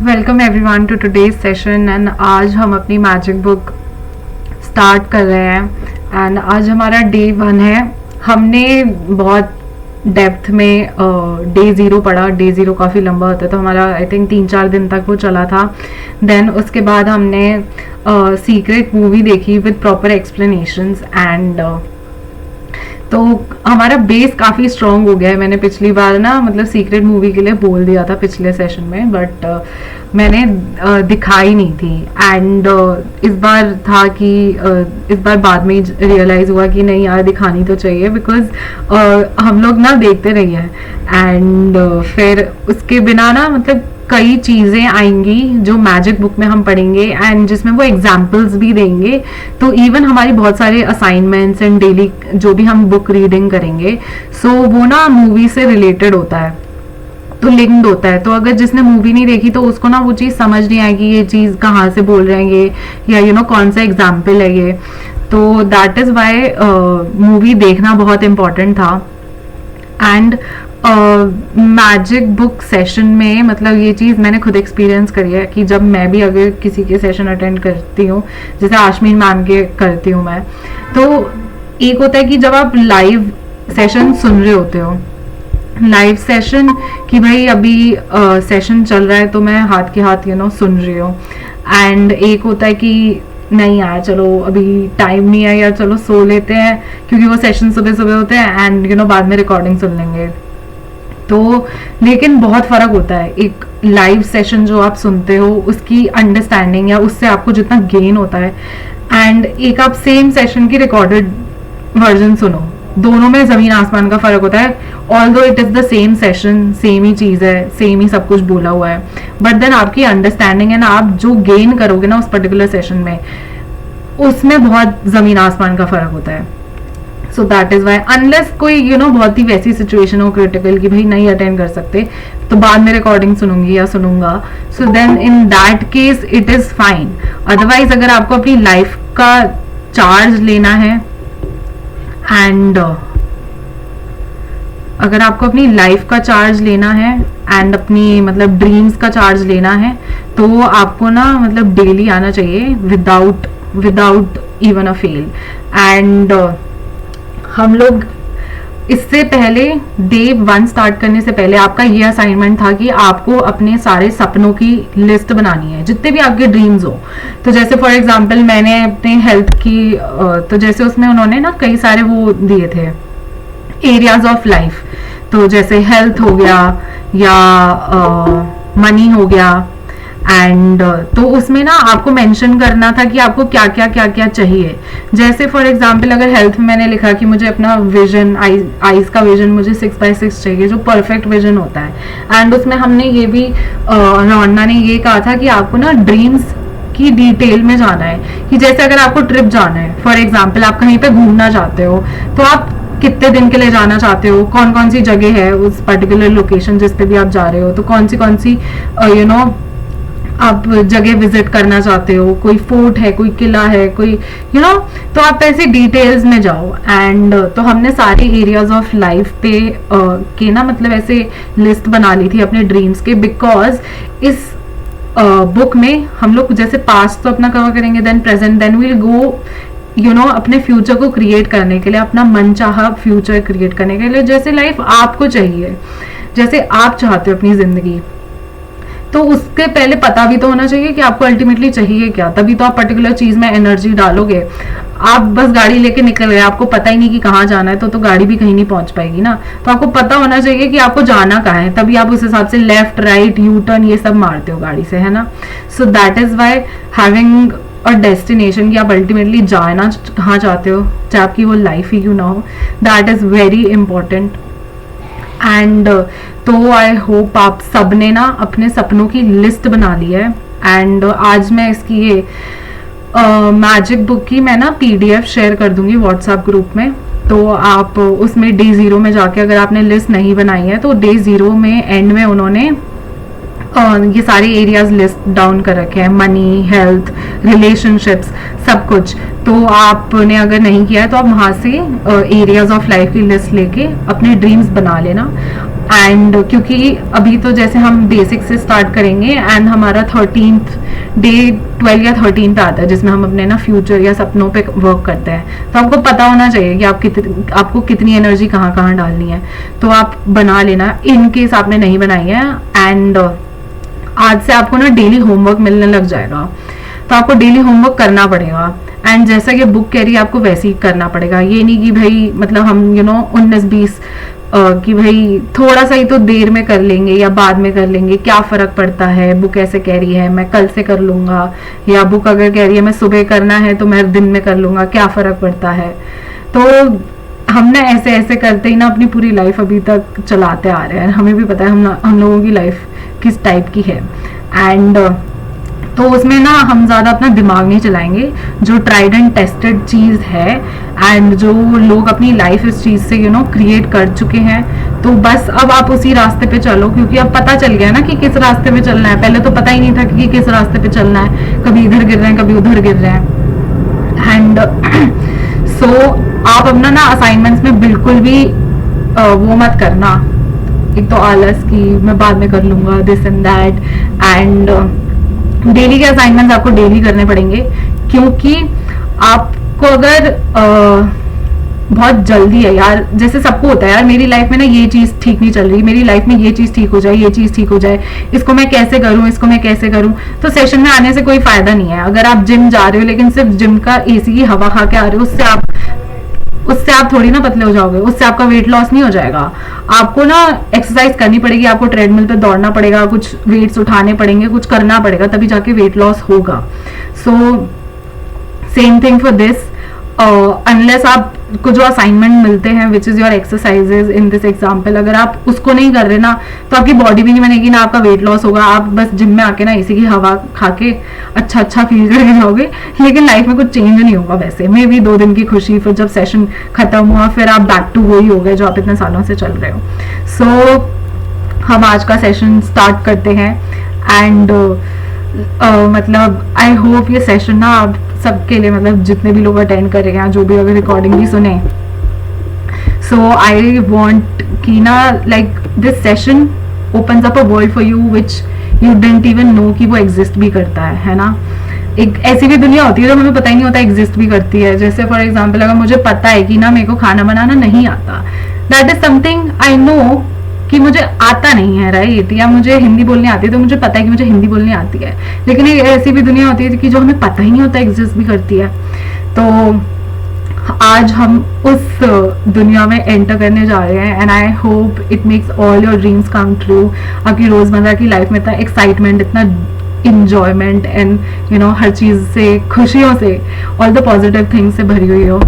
Welcome everyone to today's session. And आज हम अपनी मैजिक बुक स्टार्ट कर रहे हैं एंड आज हमारा डे 1 है। हमने बहुत डेप्थ में डे 0 पढ़ा। डे 0 काफ़ी लंबा होता है तो हमारा आई थिंक 3-4 दिन तक वो चला था। देन उसके बाद हमने सीक्रेट मूवी देखी विद प्रॉपर एक्सप्लेनेशंस एंड तो हमारा बेस काफ़ी स्ट्रॉन्ग हो गया है। मैंने पिछली बार ना मतलब सीक्रेट मूवी के लिए बोल दिया था पिछले सेशन में, बट मैंने दिखाई नहीं थी एंड इस बार था कि इस बार बाद में रियलाइज़ हुआ कि नहीं यार दिखानी तो चाहिए, बिकॉज हम लोग ना देखते रही हैं एंड फिर उसके बिना ना मतलब कई चीज़ें आएंगी जो मैजिक बुक में हम पढ़ेंगे एंड जिसमें वो एग्जाम्पल्स भी देंगे। तो इवन हमारी बहुत सारे असाइनमेंट्स एंड डेली जो भी हम बुक रीडिंग करेंगे वो ना मूवी से रिलेटेड होता है, तो लिंक्ड होता है। तो अगर जिसने मूवी नहीं देखी तो उसको ना वो चीज़ समझ नहीं आएगी ये चीज़ कहाँ से बोल रहे हैं ये, या कौन सा एग्जाम्पल है ये। तो दैट इज़ वाई मूवी देखना बहुत इम्पॉर्टेंट था। एंड मैजिक बुक सेशन में मतलब ये चीज़ मैंने खुद एक्सपीरियंस करी है कि जब मैं भी अगर किसी के सेशन अटेंड करती हूँ, जैसे आशमीन मैम के करती हूँ मैं, तो एक होता है कि जब आप लाइव सेशन सुन रहे होते हो, लाइव सेशन कि भाई अभी सेशन चल रहा है तो मैं हाथ के हाथ सुन रही हूँ, एंड एक होता है कि नहीं यार चलो अभी टाइम नहीं है या चलो सो लेते हैं क्योंकि वो सेशन सुबह सुबह होते हैं एंड बाद में रिकॉर्डिंग सुन लेंगे। तो लेकिन बहुत फ़र्क होता है एक लाइव सेशन जो आप सुनते हो उसकी अंडरस्टैंडिंग या उससे आपको जितना गेन होता है, एंड एक आप सेम सेशन की रिकॉर्डेड वर्जन सुनो, दोनों में ज़मीन आसमान का फ़र्क होता है। Although it is the same session, same ही चीज़ है, सेम ही सब कुछ बोला हुआ है, बट देन आपकी अंडरस्टैंडिंग है ना, आप जो गेन करोगे ना उस पर्टिकुलर सेशन में, उसमें बहुत ज़मीन आसमान का फ़र्क होता है। So that is why unless कोई बहुत ही वैसी सिचुएशन हो क्रिटिकल कि भाई नहीं अटेंड कर सकते तो बाद में रिकॉर्डिंग सुनूंगी या सुनूंगा, so then in that case it is fine. Otherwise अगर आपको अपनी लाइफ का चार्ज लेना है एंड अगर आपको अपनी लाइफ का चार्ज लेना है एंड अपनी मतलब ड्रीम्स का चार्ज लेना है तो आपको ना मतलब डेली आना चाहिए without even a fail. And हम लोग इससे पहले डे 1 स्टार्ट करने से पहले आपका ये असाइनमेंट था कि आपको अपने सारे सपनों की लिस्ट बनानी है, जितने भी आपके ड्रीम्स हो। तो जैसे फॉर एग्जांपल मैंने अपने हेल्थ की तो जैसे उसमें उन्होंने ना कई सारे वो दिए थे एरियाज ऑफ लाइफ, तो जैसे हेल्थ हो गया या मनी हो गया, एंड तो उसमें ना आपको मेंशन करना था कि आपको क्या क्या चाहिए। जैसे फॉर एग्जांपल अगर हेल्थ में मैंने लिखा कि मुझे अपना विजन आईज का विजन मुझे 6x6 चाहिए, जो परफेक्ट विजन होता है। एंड उसमें हमने ये भी रोन्ना ने ये कहा था कि आपको ना ड्रीम्स की डिटेल में जाना है कि जैसे अगर आपको ट्रिप जाना है, फॉर एग्जाम्पल आप कहीं पे घूमना चाहते हो तो आप कितने दिन के लिए जाना चाहते हो, कौन कौन सी जगह है उस पर्टिकुलर लोकेशन जिस पे भी आप जा रहे हो, तो कौन सी आप जगह विजिट करना चाहते हो, कोई फोर्ट है, कोई किला है, कोई तो आप ऐसे डिटेल्स में जाओ। एंड तो हमने सारे एरियाज ऑफ लाइफ पे के ना मतलब ऐसे लिस्ट बना ली थी अपने ड्रीम्स के, बिकॉज इस बुक में हम लोग जैसे पास्ट तो अपना कवर करेंगे, then present, then will go अपने फ्यूचर को क्रिएट करने के लिए, अपना मनचाहा फ्यूचर क्रिएट करने के लिए, जैसे लाइफ आपको चाहिए, जैसे आप चाहते हो अपनी जिंदगी। तो उसके पहले पता भी तो होना चाहिए कि आपको अल्टीमेटली चाहिए क्या, तभी तो आप पर्टिकुलर चीज में एनर्जी डालोगे। आप बस गाड़ी लेके निकल गए, आपको पता ही नहीं कि कहाँ जाना है, तो गाड़ी भी कहीं नहीं पहुंच पाएगी ना। तो आपको पता होना चाहिए कि आपको जाना कहाँ है, तभी आप उस हिसाब से लेफ्ट राइट यू टर्न ये सब मारते हो गाड़ी से, है ना। So that is why having a destination कि आप अल्टीमेटली जाना कहाँ चाहते हो, चाहे आपकी वो लाइफ ही क्यों ना हो, that is very important. And तो आई होप आप सब ने ना अपने सपनों की लिस्ट बना ली है। एंड आज मैं इसकी ये मैजिक बुक की मैं ना PDF शेयर कर दूंगी व्हाट्सएप ग्रुप में, तो आप उसमें डे 0 में जाके अगर आपने लिस्ट नहीं बनाई है तो डे 0 में एंड में उन्होंने ये सारे एरियाज लिस्ट डाउन कर रखे हैं, मनी, हेल्थ, रिलेशनशिप्स, सब कुछ। तो आपने अगर नहीं किया है तो आप वहाँ से एरियाज ऑफ लाइफ की लिस्ट लेके अपने ड्रीम्स बना लेना। एंड क्योंकि अभी तो जैसे हम बेसिक से स्टार्ट करेंगे एंड हमारा 13th डे 12 या 13 पे आता है, जिसमें हम अपने ना फ्यूचर या सपनों पे वर्क करते हैं। तो आपको पता होना चाहिए कि आपको कितनी एनर्जी कहाँ कहाँ डालनी है, तो आप बना लेना इन केस आपने नहीं बनाई है। एंड आज से आपको ना डेली होमवर्क मिलने लग जाएगा, तो आपको डेली होमवर्क करना पड़ेगा। एंड जैसा कि बुक कह रही है आपको वैसे ही करना पड़ेगा। ये नहीं कि भाई मतलब हम 19-20 कि भाई थोड़ा सा ही तो देर में कर लेंगे या बाद में कर लेंगे, क्या फर्क पड़ता है, बुक ऐसे कह रही है मैं कल से कर लूंगा, या बुक अगर कह रही है मैं सुबह करना है तो मैं दिन में कर लूंगा, क्या फर्क पड़ता है। तो हम ना ऐसे ऐसे करते ही ना अपनी पूरी लाइफ अभी तक चलाते आ रहे हैं। हमें भी पता है हम लोगों की लाइफ किस टाइप की है। एंड तो उसमें ना हम ज़्यादा अपना दिमाग नहीं चलाएंगे, जो ट्राइड एंड टेस्टेड चीज़ है एंड जो लोग अपनी लाइफ इस चीज़ से क्रिएट कर चुके हैं, तो बस अब आप उसी रास्ते पे चलो। क्योंकि अब पता चल गया ना कि किस रास्ते पे चलना है। पहले तो पता ही नहीं था कि किस रास्ते पे चलना है, कभी इधर गिर रहे हैं कभी उधर गिर रहे हैं। एंड सो आप अपना ना असाइनमेंट्स में बिल्कुल भी वो मत करना, एक तो आलस की मैं बाद में कर लूंगा, this and that. And daily के असाइनमेंट्स आपको डेली करने पड़ेंगे, क्योंकि आपको अगर बहुत जल्दी है यार, जैसे सबको होता है यार मेरी लाइफ में ना ये चीज ठीक नहीं चल रही, मेरी लाइफ में ये चीज ठीक हो जाए, ये चीज ठीक हो जाए, इसको मैं कैसे करूं, इसको मैं कैसे करूं। तो सेशन में आने से कोई फायदा नहीं है। अगर आप जिम जा रहे हो लेकिन सिर्फ जिम का एसी की हवा खा के आ रहे हो, उससे आप थोड़ी ना पतले हो जाओगे, उससे आपका वेट लॉस नहीं हो जाएगा। आपको ना एक्सरसाइज करनी पड़ेगी, आपको ट्रेडमिल पे दौड़ना पड़ेगा, कुछ वेट्स उठाने पड़ेंगे, कुछ करना पड़ेगा, तभी जाके वेट लॉस होगा। So same thing for this. Unless आपको जो असाइनमेंट मिलते हैं which is your exercises in this example, अगर आप उसको नहीं कर रहे ना तो आपकी बॉडी भी नहीं बनेगी, ना आपका वेट लॉस होगा। आप बस जिम में आके ना इसी की हवा खा के अच्छा फील करके जाओगे, लेकिन लाइफ में कुछ चेंज नहीं होगा। वैसे मे भी 2 दिन की खुशी, फिर जब सेशन खत्म हुआ फिर आप बैक टू वही हो गए जो आप इतने सालों से चल रहे हो। सो हम आज का सेशन स्टार्ट करते हैं। एंड मतलब आई होप ये सेशन ना आप सबके लिए, मतलब जितने भी लोग अटेंड कर रहे हैं, जो भी अगर रिकॉर्डिंग भी सुने, सो आई वांट कि ना like this session opens up a world for you which you didn't even know कि वो एग्जिस्ट भी करता है ना। एक ऐसी भी दुनिया होती है जो हमें पता ही नहीं होता एग्जिस्ट भी करती है। जैसे फॉर एग्जाम्पल अगर मुझे पता है कि ना मेरे को खाना बनाना नहीं आता, that is something I know कि मुझे आता नहीं है, राइट, या मुझे हिंदी बोलनी आती है तो मुझे पता है कि मुझे हिंदी बोलनी आती है। लेकिन एक ऐसी भी दुनिया होती है कि जो हमें पता ही नहीं होता एग्जिस्ट भी करती है। तो आज हम उस दुनिया में एंटर करने जा रहे हैं। And I hope it makes all your dreams come true. आपकी रोजमर्रा की लाइफ में इतना एक्साइटमेंट, इतना इंजॉयमेंट एंड हर चीज से, खुशियों से, ऑल द पॉजिटिव थिंग्स से भरी हुई हो।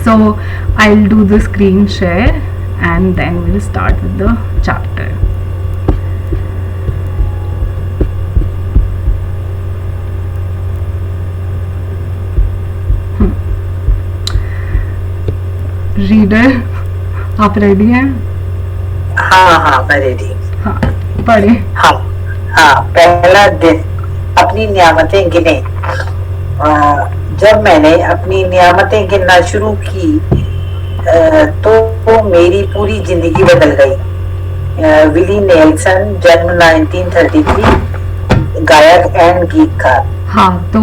So I will do the screen share and then we'll start with the chapter. Reader आप रेडी हैं? हाँ मैं रेडी। हाँ पढ़े। हाँ पहला दिन अपनी नियामतें गिने। जब मैंने अपनी नियामतें गिनना शुरू की तो मेरी पूरी जिंदगी बदल गई। विली नेल्सन, जन्म 1933, गायक एंड गीतकार। हाँ, तो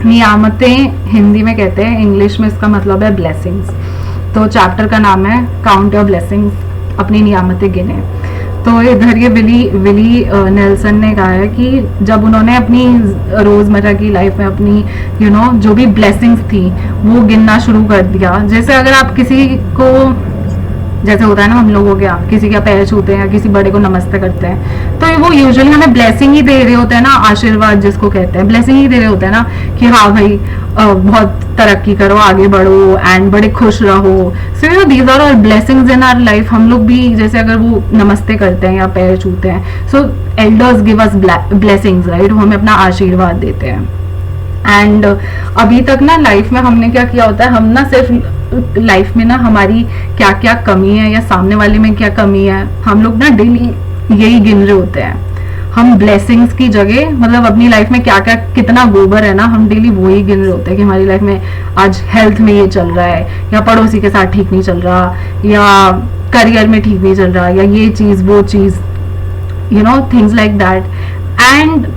नियामतें हिंदी में कहते हैं, इंग्लिश में इसका मतलब है ब्लेसिंग्स। तो चैप्टर का नाम है काउंट योर ब्लेसिंग्स, अपनी नियामतें गिने। तो इधर ये विली नेल्सन ने कहा है कि जब उन्होंने अपनी रोजमर्रा की लाइफ में अपनी जो भी ब्लेसिंग्स थी वो गिनना शुरू कर दिया। जैसे अगर आप किसी को, जैसे होता है ना हम लोग हो गया, किसी का पैर छूते हैं या किसी बड़े को नमस्ते करते हैं, तो वो यूजुअली हमें ब्लेसिंग ही दे रहे होते हैं ना, आशीर्वाद जिसको कहते हैं, ब्लेसिंग ही दे रहे होते हैं ना कि हाँ भाई बहुत तरक्की करो, आगे बढ़ो एंड बड़े खुश रहो। So these are all blessings in our life. हम लोग भी जैसे अगर वो नमस्ते करते हैं या पैर छूते हैं, so elders give us blessings, right, वो हमें अपना आशीर्वाद देते हैं। एंड अभी तक ना लाइफ में हमने क्या किया होता है, हम ना सिर्फ लाइफ में ना हमारी क्या क्या कमी है या सामने वाले में क्या कमी है, हम लोग ना डेली यही गिन रहे होते हैं। हम ब्लेसिंग्स की जगह मतलब अपनी लाइफ में क्या क्या कितना गोबर है ना, हम डेली वही गिन रहे होते हैं कि हमारी लाइफ में आज हेल्थ में ये चल रहा है, या पड़ोसी के साथ ठीक नहीं चल रहा, या करियर में ठीक नहीं चल रहा, या ये चीज़ वो चीज़, you know things like that. And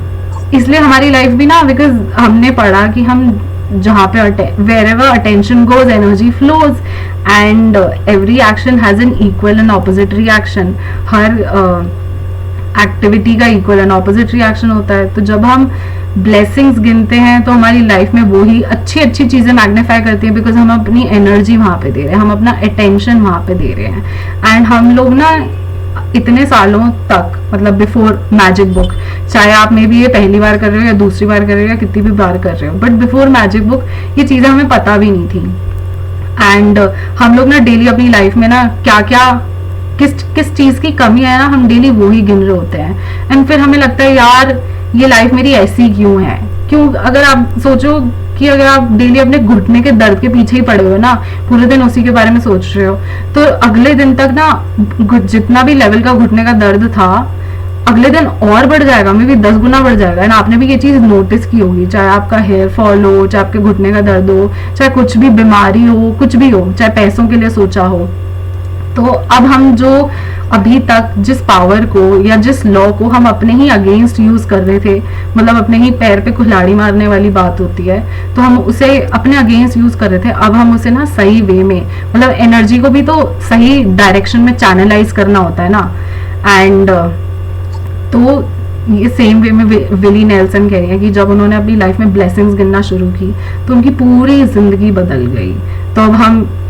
इसलिए हमारी लाइफ भी ना, बिकॉज हमने पढ़ा कि हम जहाँ पे wherever attention goes energy flows, and every action has an equal and opposite reaction. हर एक्टिविटी का इक्वल एंड ऑपोजिट रिएक्शन होता है। तो जब हम ब्लेसिंग्स गिनते हैं तो हमारी लाइफ में वो ही अच्छी अच्छी चीज़ें मैग्नीफाई करती हैं, बिकॉज हम अपनी एनर्जी वहाँ पे दे रहे हैं, हम अपना अटेंशन वहाँ पे दे रहे हैं। एंड हम लोग ना इतने सालों तक, मतलब बिफोर मैजिक बुक, चाहे आप में भी ये पहली बार कर रहे हो या दूसरी बार कर रहे हो या कितनी भी बार कर रहे हो, बट बिफोर मैजिक बुक ये चीज़ें हमें पता भी नहीं थी। एंड हम लोग ना डेली अपनी लाइफ में ना क्या क्या किस किस चीज़ की कमी है ना, हम डेली वो ही गिन रहे होते हैं। एंड फिर हमें लगता है यार ये लाइफ मेरी ऐसी क्यों है, क्यों। अगर आप सोचो कि अगर आप डेली अपने घुटने के दर्द के पीछे ही पड़े हो ना, पूरे दिन उसी के बारे में सोच रहे हो, तो अगले दिन तक ना जितना भी लेवल का घुटने का दर्द था, अगले दिन और बढ़ जाएगा, मे भी 10 गुना बढ़ जाएगा। एंड आपने भी ये चीज नोटिस की होगी, चाहे आपका हेयर फॉल हो, चाहे आपके घुटने का दर्द हो, चाहे कुछ भी बीमारी हो, कुछ भी हो, चाहे पैसों के लिए सोचा हो। तो अब हम जो अभी तक जिस पावर को या जिस लॉ को हम अपने ही अगेंस्ट यूज कर रहे थे, मतलब अपने ही पैर पे कुल्हाड़ी मारने वाली बात होती है, तो हम उसे अपने अगेंस्ट यूज कर रहे थे। अब हम उसे ना सही वे में, मतलब एनर्जी को भी तो सही डायरेक्शन में चैनलाइज करना होता है ना। एंड तो ये सेम वे में विली नेल्सन कह रही है कि जब उन्होंने अपनी लाइफ में ब्लेसिंग्स गिनना शुरू की तो उनकी पूरी जिंदगी बदल गई। तो अब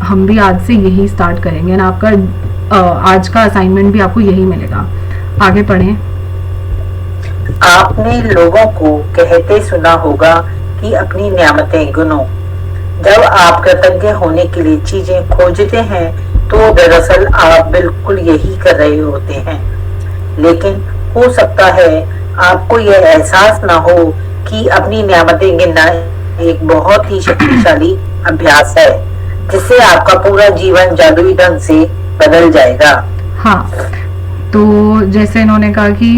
हम भी आज से यही स्टार्ट करेंगे ना। आपका आज का असाइनमेंट भी आपको यही मिलेगा। आगे पढ़ें। आपने लोगों को कहते सुना होगा कि अपनी नियामतें गिनो। जब आप कृतज्ञ होने के लिए चीजें खोजते हैं तो दरअसल आप बिल्कुल यही कर रहे होते हैं, लेकिन हो सकता है आपको यह एहसास ना हो कि अपनी नियामतें गिनना एक बहुत ही शक्तिशाली अभ्यास है, जिससे आपका पूरा जीवन जादुई ढंग से बदल जाएगा। हाँ, तो जैसे इन्होंने कहा कि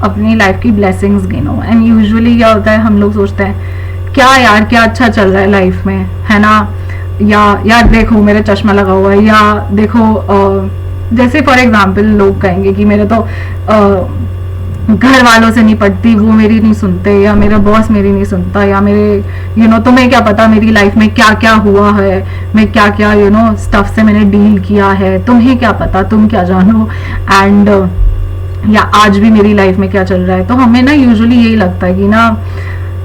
अपनी लाइफ की ब्लेसिंग्स गिनो। एंड यूजुअली क्या होता है, हम लोग सोचते हैं क्या यार क्या अच्छा चल रहा है लाइफ में, है ना, या यार देखो मेरा चश्मा लगा हुआ है, या देखो जैसे फॉर एग्जाम्पल लोग कहेंगे कि मेरे तो घर वालों से नहीं पड़ती, वो मेरी नहीं सुनते, या मेरा बॉस मेरी नहीं सुनता, या मेरे तुम्हें क्या पता मेरी लाइफ में क्या क्या हुआ है, मैं क्या क्या स्टफ से मैंने डील किया है, तुम्हें क्या पता, तुम क्या जानो। एंड या आज भी मेरी लाइफ में क्या चल रहा है। तो हमें ना यूजुअली यही लगता है कि ना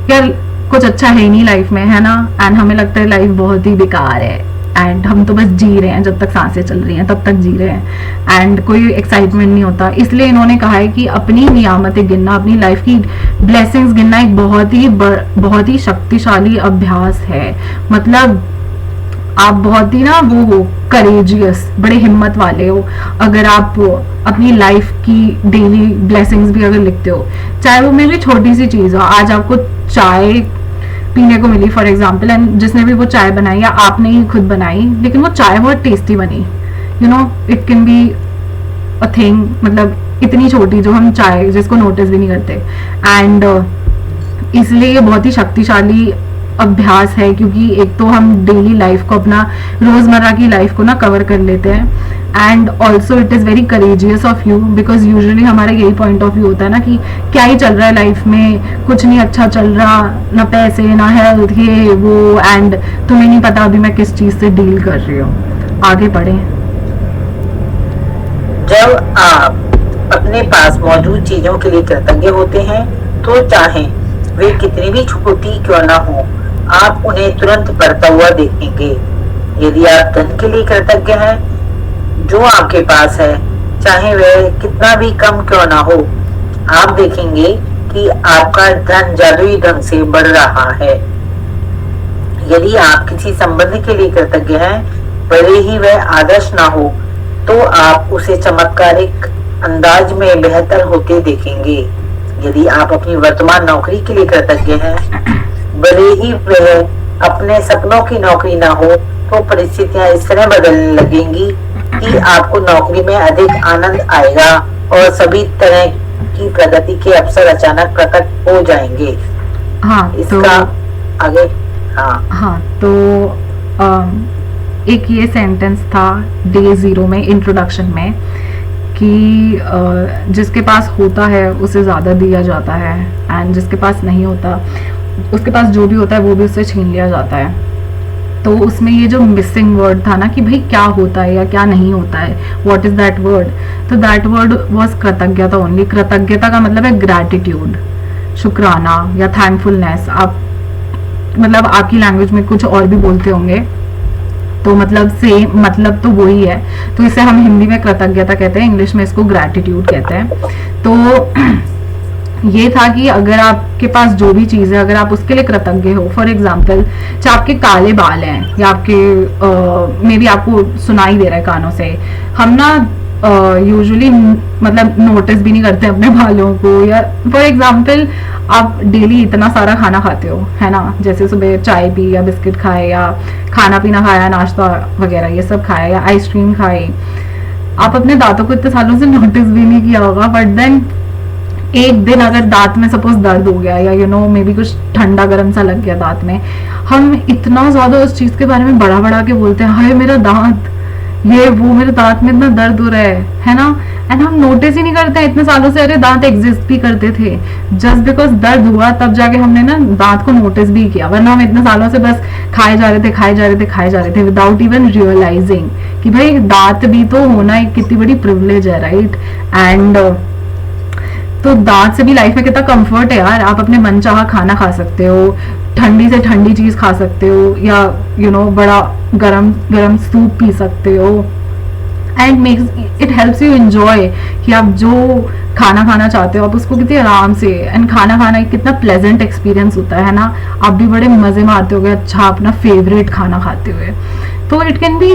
यार कुछ अच्छा है नहीं लाइफ में, है ना। एंड हमें लगता है लाइफ बहुत ही बेकार है, एंड हम तो बस जी रहे हैं, जब तक सांसें चल रही हैं तब तक जी रहे हैं, एंड कोई एक्साइटमेंट नहीं होता। इसलिए इन्होंने कहा है कि अपनी नियामतें गिनना, अपनी लाइफ की ब्लेसिंग्स गिनना एक बहुत ही शक्तिशाली अभ्यास है। मतलब आप बहुत ही ना वो हो करेजियस, बड़े हिम्मत वाले हो अगर आप अपनी लाइफ की डेली ब्लेसिंग्स भी अगर लिखते हो, चाहे वो मेरी छोटी सी चीज़ हो। आज आपको चाय पीने को मिली फॉर एग्जाम्पल, एंड जिसने भी वो चाय बनाई या आपने ही खुद बनाई, लेकिन वो चाय बहुत टेस्टी बनी, it can be a thing, मतलब इतनी छोटी जो हम चाय जिसको नोटिस भी नहीं करते। एंड इसलिए ये बहुत ही शक्तिशाली अभ्यास है, क्योंकि एक तो हम डेली लाइफ को, अपना रोजमर्रा की लाइफ को ना कवर कर लेते हैं, and also it is very courageous of you, because usually हमारा यही पॉइंट ऑफ व्यू होता है ना कि क्या ही चल रहा है लाइफ में, कुछ नहीं अच्छा चल रहा, ना पैसे ना हेल्थ ये वो, एंड तुम्हें नहीं पता अभी मैं किस चीज़ से डील कर रही हूँ। आगे बढ़े। जब आप अपने पास मौजूद चीजों के लिए कृतज्ञ होते हैं तो चाहे वे कितनी भी छोटी क्यों ना हो, आप उन्हें तुरंत बढ़ता हुआ देखेंगे। यदि आप धन के लिए कृतज्ञ हैं जो आपके पास है, चाहे वह कितना भी कम क्यों ना हो, आप देखेंगे कि आपका धन जादुई ढंग से बढ़ रहा है। यदि आप किसी संबंध के लिए कृतज्ञ हैं, भले ही वह आदर्श ना हो, तो आप उसे चमत्कारिक अंदाज में बेहतर होते देखेंगे। यदि आप अपनी वर्तमान नौकरी के लिए कृतज्ञ हैं, भले ही वह अपने सपनों की नौकरी ना हो, तो परिस्थितियां इस तरह बदलने लगेंगी कि आपको नौकरी में अधिक आनंद आएगा और सभी तरह की प्रगति के अवसर अचानक प्रकट हो जाएंगे। हाँ, इसका आगे। हाँ तो एक ये सेंटेंस था डे 0 में, इंट्रोडक्शन में, कि जिसके पास होता है उसे ज़्यादा दिया जाता है, एंड जिसके पास नहीं होता, उसके पास जो भी होता है वो भी उससे छीन लिया जाता है। तो उसमें ये जो मिसिंग वर्ड था ना कि भाई क्या होता है या क्या नहीं होता है, व्हाट इज दैट वर्ड, तो दैट वर्ड वाज कृतज्ञता ओनली। कृतज्ञता का मतलब है ग्रैटिट्यूड, शुक्राना या थैंकफुलनेस। आप मतलब आपकी लैंग्वेज में कुछ और भी बोलते होंगे, तो मतलब सेम मतलब तो वही है। तो इसे हम हिंदी में कृतज्ञता कहते हैं, इंग्लिश में इसको ग्रैटिट्यूड कहते हैं। तो ये था कि अगर आपके पास जो भी चीज़ है, अगर आप उसके लिए कृतज्ञ हो, फॉर एग्जाम्पल चाहे आपके काले बाल हैं या आपके मे बी आपको सुनाई दे रहा है कानों से, हम ना यूजुअली मतलब नोटिस भी नहीं करते अपने बालों को। या फॉर एग्जाम्पल आप डेली इतना सारा खाना खाते हो, है ना, जैसे सुबह चाय पी या बिस्किट खाए या खाना पीना खाया, नाश्ता वगैरह ये सब खाया या आइसक्रीम खाई, आप अपने दांतों को इतने सालों से नोटिस भी नहीं किया होगा, बट देन एक दिन अगर दांत में सपोज दर्द हो गया या मे बी कुछ ठंडा गर्म सा लग गया दांत में, हम इतना ज्यादा उस चीज के बारे में बड़ा बड़ा के बोलते हैं, हाय मेरा दांत, ये वो, मेरे दांत में इतना दर्द हो रहा है ना। एंड हम नोटिस ही नहीं करते इतने सालों से, अरे दांत एग्जिस्ट भी करते थे, जस्ट बिकॉज दर्द हुआ तब जाके हमने ना दांत को नोटिस भी किया, वरना हम इतने सालों से बस खाए जा रहे थे, खाए जा रहे थे, खाए जा रहे थे, विदाउट इवन रियलाइजिंग कि भाई दांत भी तो होना एक कितनी बड़ी प्रिविलेज है, राइट। एंड तो दांत से भी लाइफ में कितना कंफर्ट है यार, आप अपने मन चाहा खाना खा सकते हो, ठंडी से ठंडी चीज खा सकते हो, या बड़ा गरम गरम सूप पी सकते हो, and makes it helps you enjoy कि आप जो खाना खाना चाहते हो आप उसको कितने आराम से, एंड खाना खाना एक कितना प्लेजेंट एक्सपीरियंस होता है ना, आप भी बड़े मजे में आते हो अच्छा अपना फेवरेट खाना खाते हुए। तो इट कैन बी,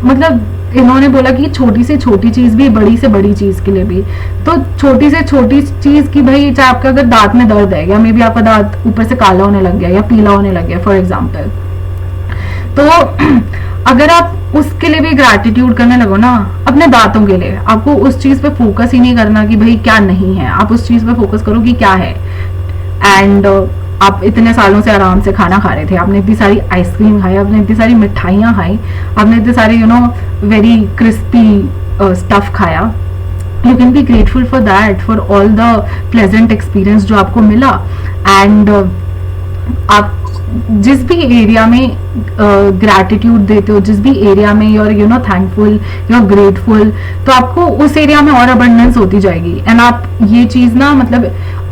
मतलब इन्होंने बोला कि छोटी से छोटी चीज भी, बड़ी से बड़ी चीज के लिए भी, तो छोटी से छोटी चीज की भाई, चाहे आपका अगर दांत में दर्द है या मे बी आपका दांत ऊपर से काला होने लग गया या पीला होने लग गया फॉर एग्जाम्पल, तो अगर आप उसके लिए भी ग्रैटिट्यूड करने लगो ना, अपने दांतों के लिए, आपको उस चीज पे फोकस ही नहीं करना कि भाई क्या नहीं है, आप उस चीज पे फोकस करो कि क्या है। एंड आप इतने सालों से आराम से खाना खा रहे थे, आपने इतनी सारी आइसक्रीम खाई, आपने इतनी सारी मिठाइयाँ खाई, आपने इतने सारे वेरी क्रिस्पी स्टफ खाया, you can be grateful for that, for all the pleasant experience जो आपको मिला। एंड आप जिस भी एरिया में ग्रैटिट्यूड देते हो, जिस भी एरिया में you are thankful, you are grateful, तो आपको उस एरिया में और अबंडेंस होती जाएगी। एंड आप ये चीज ना, मतलब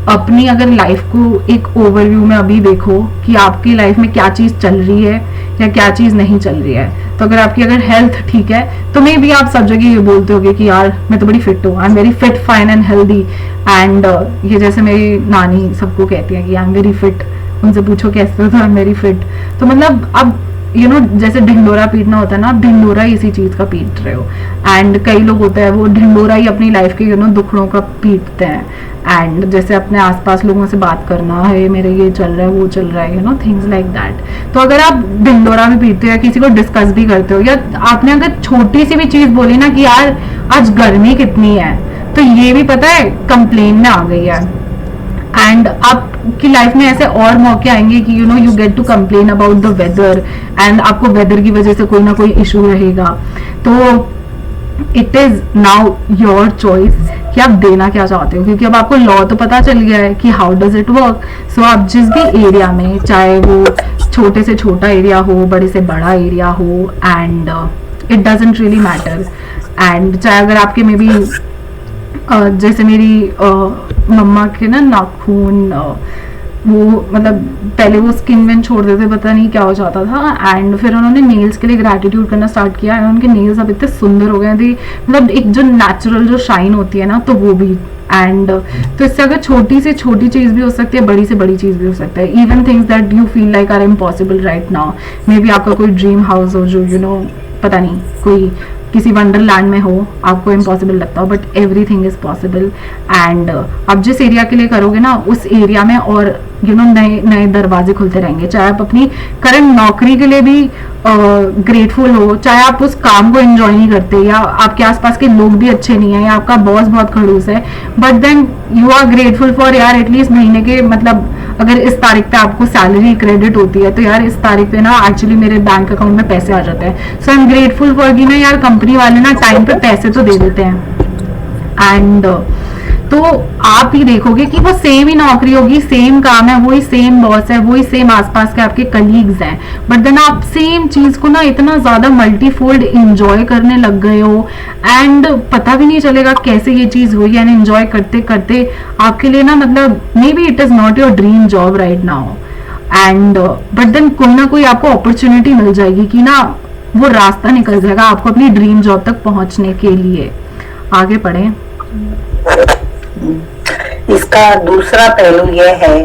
अपनी अगर लाइफ को एक ओवरव्यू में अभी देखो कि आपकी लाइफ में क्या चीज चल रही है या क्या चीज नहीं चल रही है। तो अगर आपकी अगर हेल्थ ठीक है तो मे भी आप सब जगह ये बोलते होगे कि यार मैं तो बड़ी फिट हूँ, आई am very fit, fine and healthy. And ये जैसे मेरी नानी सबको कहती है कि आई एम वेरी फिट, उनसे पूछो कैसे हो तो आई एम वेरी फिट। तो मतलब अब जैसे ढिंडोरा पीटना होता है ना, आप ढिंडोरा इसी चीज का पीट रहे हो। एंड कई लोग होते हैं वो ढिंडोरा ही अपनी लाइफ के दुखड़ों का पीटते हैं। एंड जैसे अपने आसपास लोगों से बात करना है, मेरे ये चल रहा है, वो चल रहा है, थिंग्स लाइक दैट। तो अगर आप ढिंडोरा भी पीटते हो या किसी को डिस्कस भी करते हो, या आपने अगर छोटी सी भी चीज बोली ना कि यार आज गर्मी कितनी है, तो ये भी पता है कंप्लेन में आ गई है। एंड आपकी लाइफ में ऐसे और मौके आएंगे कि you get to complain about the weather, and आपको वेदर की वजह से कोई ना कोई इशू रहेगा। तो it is now your choice कि आप देना क्या चाहते हो, क्योंकि अब आपको लॉ तो पता चल गया है कि हाउ डज इट वर्क। सो आप जिस भी एरिया में, चाहे वो छोटे से छोटा एरिया हो, बड़े से बड़ा एरिया हो, and it doesn't really matter. And चाहे अगर आपके में भी जैसे मेरी मम्मा के ना नाखून वो मतलब पहले वो स्किन वेन छोड़ देते, पता नहीं क्या हो जाता था। एंड फिर उन्होंने नेल्स के लिए ग्रैटिट्यूड करना स्टार्ट किया, एंड उनके नेल्स अब इतने सुंदर हो गए थे, मतलब एक जो नेचुरल जो शाइन होती है ना, तो वो भी। एंड तो इससे अगर छोटी से छोटी चीज भी हो सकती है, बड़ी से बड़ी चीज भी हो सकता है। Even things that you feel like are impossible right now, maybe आपका कोई ड्रीम हाउस हो जो पता नहीं कोई किसी वंडरलैंड में हो, आपको इम्पॉसिबल लगता हो, but everything is possible. And आप जिस एरिया के लिए करोगे ना, उस एरिया में और नए नए दरवाजे खुलते रहेंगे। चाहे आप अपनी करंट नौकरी के लिए भी ग्रेटफुल हो, चाहे आप उस काम को एंजॉय नहीं करते, या आपके आसपास के लोग भी अच्छे नहीं है, या आपका बॉस बहुत खड़ूस है, but then you are grateful for यार एटलीस्ट महीने के मतलब अगर इस तारीख पे आपको सैलरी क्रेडिट होती है तो यार इस तारीख पे ना एक्चुअली मेरे बैंक अकाउंट में पैसे आ जाते हैं। सो आई एम ग्रेटफुल फॉर कि ना यार कंपनी वाले ना टाइम पे पैसे तो दे देते हैं। एंड तो आप ही देखोगे कि वो सेम ही नौकरी होगी, सेम काम है, वही सेम बॉस है, वही सेम आसपास के आपके कलीग्स हैं, बट देन आप सेम चीज को ना इतना ज्यादा मल्टीफोल्ड इंजॉय करने लग गए हो एंड पता भी नहीं चलेगा कैसे ये चीज हुई। एंड एंजॉय करते करते आपके लिए ना मतलब maybe it is not your dream job right now and but then कोई ना कोई आपको अपॉर्चुनिटी मिल जाएगी कि ना वो रास्ता निकल जाएगा आपको अपनी ड्रीम जॉब तक पहुंचने के लिए। आगे बढ़े। इसका दूसरा पहलू यह है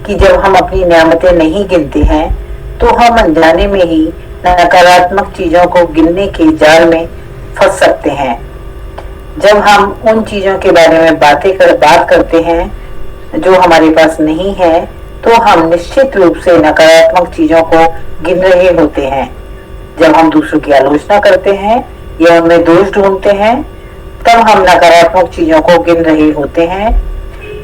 कि जब हम अपनी नियामतें नहीं गिनते हैं तो हम अनजाने में ही नकारात्मक चीजों को गिनने के जाल में फंस सकते हैं। जब हम उन चीजों के बारे में बात करते हैं जो हमारे पास नहीं है तो हम निश्चित रूप से नकारात्मक चीजों को गिन रहे होते हैं। जब हम दूसरों की आलोचना करते हैं या उनमें दोष ढूंढते हैं तब हम नकारात्मक चीजों को गिन रहे होते हैं।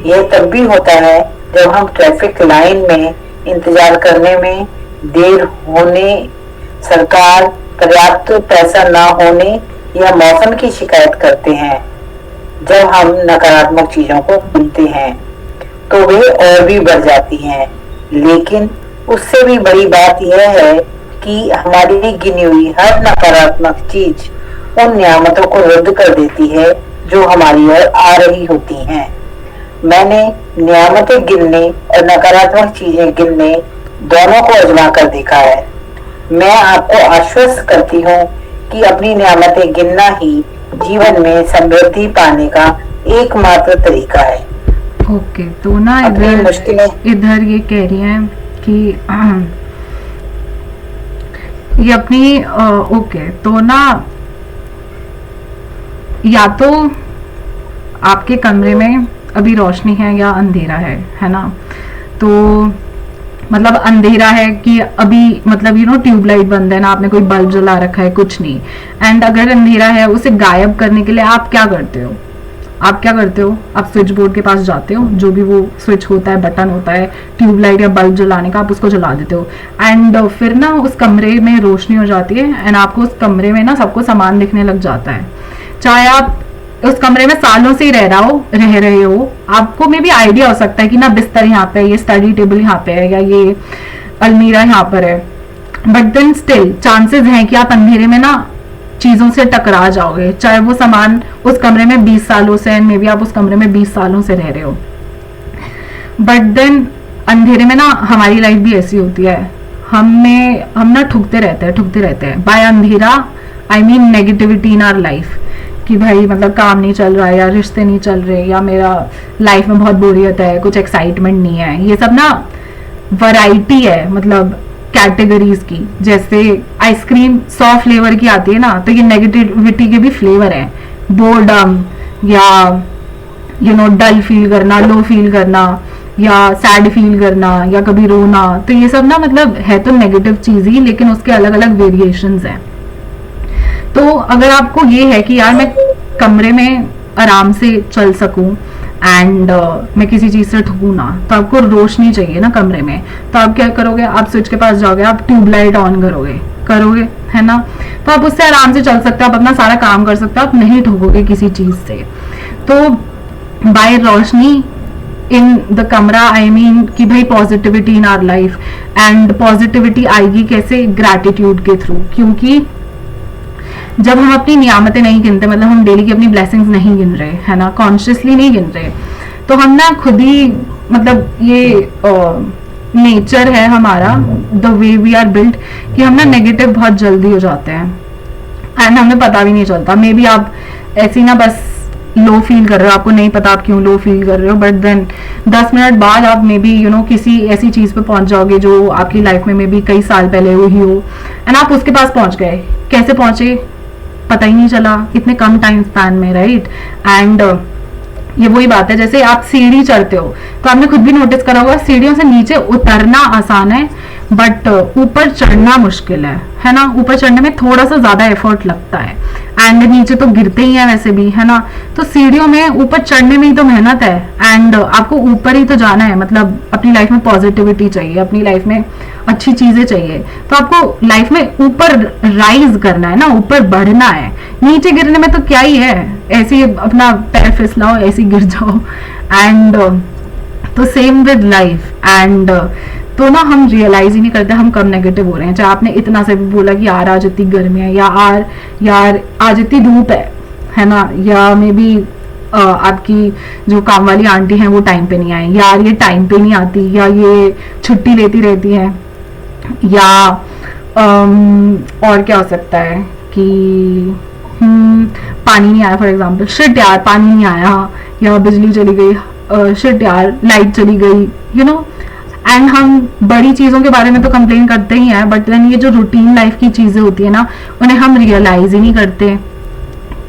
यह तब भी होता है जब हम ट्रैफिक लाइन में इंतजार करने में देर होने, सरकार पर्याप्त पैसा ना होने या मौसम की शिकायत करते हैं। जब हम नकारात्मक चीजों को गिनते हैं तो वे और भी बढ़ जाती हैं, लेकिन उससे भी बड़ी बात यह है कि हमारी गिनी हुई हर नकारात्मक चीज उन नियामतों को रद्द कर देती है जो हमारी ओर आ रही होती हैं। मैंने नियामतें गिनने और नकारात्मक चीजें गिनने दोनों को आजमा कर देखा है। मैं आपको आश्वस्त करती हूँ कि अपनी नियामतें गिनना ही जीवन में समृद्धि पाने का एकमात्र तरीका है। ओके तो ना इधर ये कह रही हैं कि ये अपनी ओके तो ना या तो आपके कमरे में अभी रोशनी है या अंधेरा है ना। तो मतलब अंधेरा है कि अभी मतलब ट्यूबलाइट बंद है ना, आपने कोई बल्ब जला रखा है, कुछ नहीं। एंड अगर अंधेरा है उसे गायब करने के लिए आप क्या करते हो? आप स्विच बोर्ड के पास जाते हो, जो भी वो स्विच होता है, बटन होता है ट्यूबलाइट या बल्ब जलाने का, आप उसको जला देते हो। एंड फिर ना उस कमरे में रोशनी हो जाती है एंड आपको उस कमरे में ना सबको सामान दिखने लग जाता है। चाहे आप उस कमरे में सालों से ही रह रहे हो, आपको में भी आइडिया हो सकता है कि ना बिस्तर यहाँ पे है, ये स्टडी टेबल यहाँ पे है या ये अलमीरा यहाँ पर है, बट देन स्टिल चांसेस हैं कि आप अंधेरे में ना चीजों से टकरा जाओगे। चाहे वो सामान उस कमरे में 20 सालों से है, मे बी आप उस कमरे में 20 सालों से रह रहे हो, बट देन अंधेरे में ना हमारी लाइफ भी ऐसी होती है। हम ना ठुकते रहते हैं बाय अंधेरा, I mean negativity in our life, कि भाई मतलब काम नहीं चल रहा है या रिश्ते नहीं चल रहे या मेरा लाइफ में बहुत बोरियत है, कुछ एक्साइटमेंट नहीं है। ये सब ना वैरायटी है मतलब कैटेगरीज की। जैसे आइसक्रीम 100 फ्लेवर की आती है ना, तो ये नेगेटिविटी के भी फ्लेवर हैं। बोर्डम या डल फील करना, लो फील करना या सैड फील करना या कभी रोना, तो ये सब ना मतलब है तो नेगेटिव चीज ही, लेकिन उसके अलग अलग वेरिएशंस हैं। तो अगर आपको ये है कि यार मैं कमरे में आराम से चल सकूं एंड मैं किसी चीज से ठुकूं ना, तो आपको रोशनी चाहिए ना कमरे में। तो आप क्या करोगे? आप स्विच के पास जाओगे, आप ट्यूबलाइट ऑन करोगे है ना, तो आप उससे आराम से चल सकते हो, आप अपना सारा काम कर सकते हो, आप नहीं ठुकोगे किसी चीज से। तो बाय रोशनी इन द कमरा, आई मीन कि भाई positivity in our life. And positivity आएगी कैसे? ग्रैटिट्यूड के थ्रू। क्योंकि जब हम अपनी नियामतें नहीं गिनते, मतलब हम डेली की अपनी ब्लेसिंग्स नहीं गिन रहे है ना, कॉन्शियसली नहीं गिन रहे, तो हम ना खुद ही मतलब ये नेचर है हमारा, the way we are built, कि हम ना नेगेटिव बहुत जल्दी हो जाते हैं एंड हमें पता भी नहीं चलता। मे बी आप ऐसी ना बस लो फील कर रहे हो, आपको नहीं पता आप क्यों लो फील कर रहे हो, बट देन 10 मिनट बाद आप मे बी किसी ऐसी चीज पे पहुंच जाओगे जो आपकी लाइफ में मे बी कई साल पहले हुई हो एंड आप उसके पास पहुंच गए। कैसे पहुंचे पता ही नहीं चला इतने कम टाइम स्पैन में, राइट। एंड ये वही बात है, जैसे आप सीढ़ी चढ़ते हो तो आपने खुद भी नोटिस करा होगा सीढ़ियों से नीचे उतरना आसान है, बट ऊपर चढ़ना मुश्किल है ना, ऊपर चढ़ने में थोड़ा सा ज्यादा एफर्ट लगता है, एंड नीचे तो गिरते ही है वैसे भी, है ना। तो सीढ़ियों में ऊपर चढ़ने में ही तो मेहनत है, एंड आपको ऊपर ही तो जाना है, मतलब अपनी लाइफ में पॉजिटिविटी चाहिए, अपनी लाइफ में अच्छी चीजें चाहिए, तो आपको लाइफ में ऊपर राइज करना है ना, ऊपर बढ़ना है। नीचे गिरने में तो क्या ही है, ऐसे ही अपना पैर फिसलाओ, ऐसे ही गिर जाओ। एंड तो सेम विद लाइफ, एंड तो ना हम रियलाइज ही नहीं करते हम कब नेगेटिव हो रहे हैं। चाहे आपने इतना से भी बोला कि यार आज इतनी गर्मी है, या यार आज इतनी धूप है ना, या मे बी आपकी जो काम वाली आंटी हैं वो टाइम पे नहीं आए, यार ये टाइम पे नहीं आती, या ये छुट्टी लेती रहती है, या और क्या हो सकता है कि पानी नहीं आया फॉर एग्जाम्पल, शिट यार पानी नहीं आया, या बिजली चली गई, शिट यार लाइट चली गई, यू नो। एंड हम बड़ी चीजों के बारे में तो कंप्लेन करते ही हैं, बट देन ये जो रूटीन लाइफ की चीजें होती है ना, उन्हें हम रियलाइज ही नहीं करते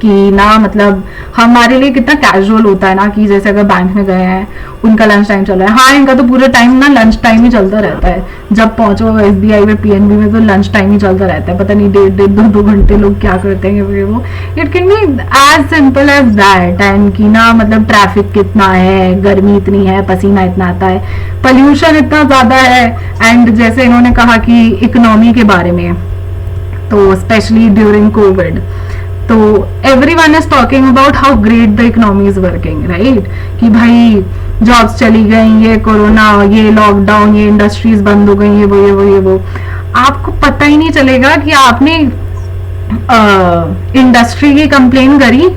कि ना, मतलब हमारे लिए कितना कैजुअल होता है ना, कि जैसे अगर बैंक में गए हैं, उनका लंच टाइम चल रहा है, हाँ इनका तो पूरा टाइम ना लंच टाइम ही चलता रहता है, जब पहुंचो SBI में PNB में तो लंच टाइम ही चलता रहता है, पता नहीं 1.5-2 घंटे लोग क्या करते हैं वो। It can be as simple as that, and की ना मतलब ट्रैफिक कितना है, गर्मी इतनी है, पसीना इतना आता है, पॉल्यूशन इतना ज्यादा है, एंड जैसे इन्होंने कहा कि इकोनॉमी के बारे में, तो स्पेशली ड्यूरिंग कोविड, तो everyone is talking about how great the economy is working, right, कि भाई जॉब्स चली गई, ये कोरोना, ये लॉकडाउन, ये इंडस्ट्रीज बंद हो गई, ये वो। आपको पता ही नहीं चलेगा कि आपने इंडस्ट्री की कंप्लेन करी,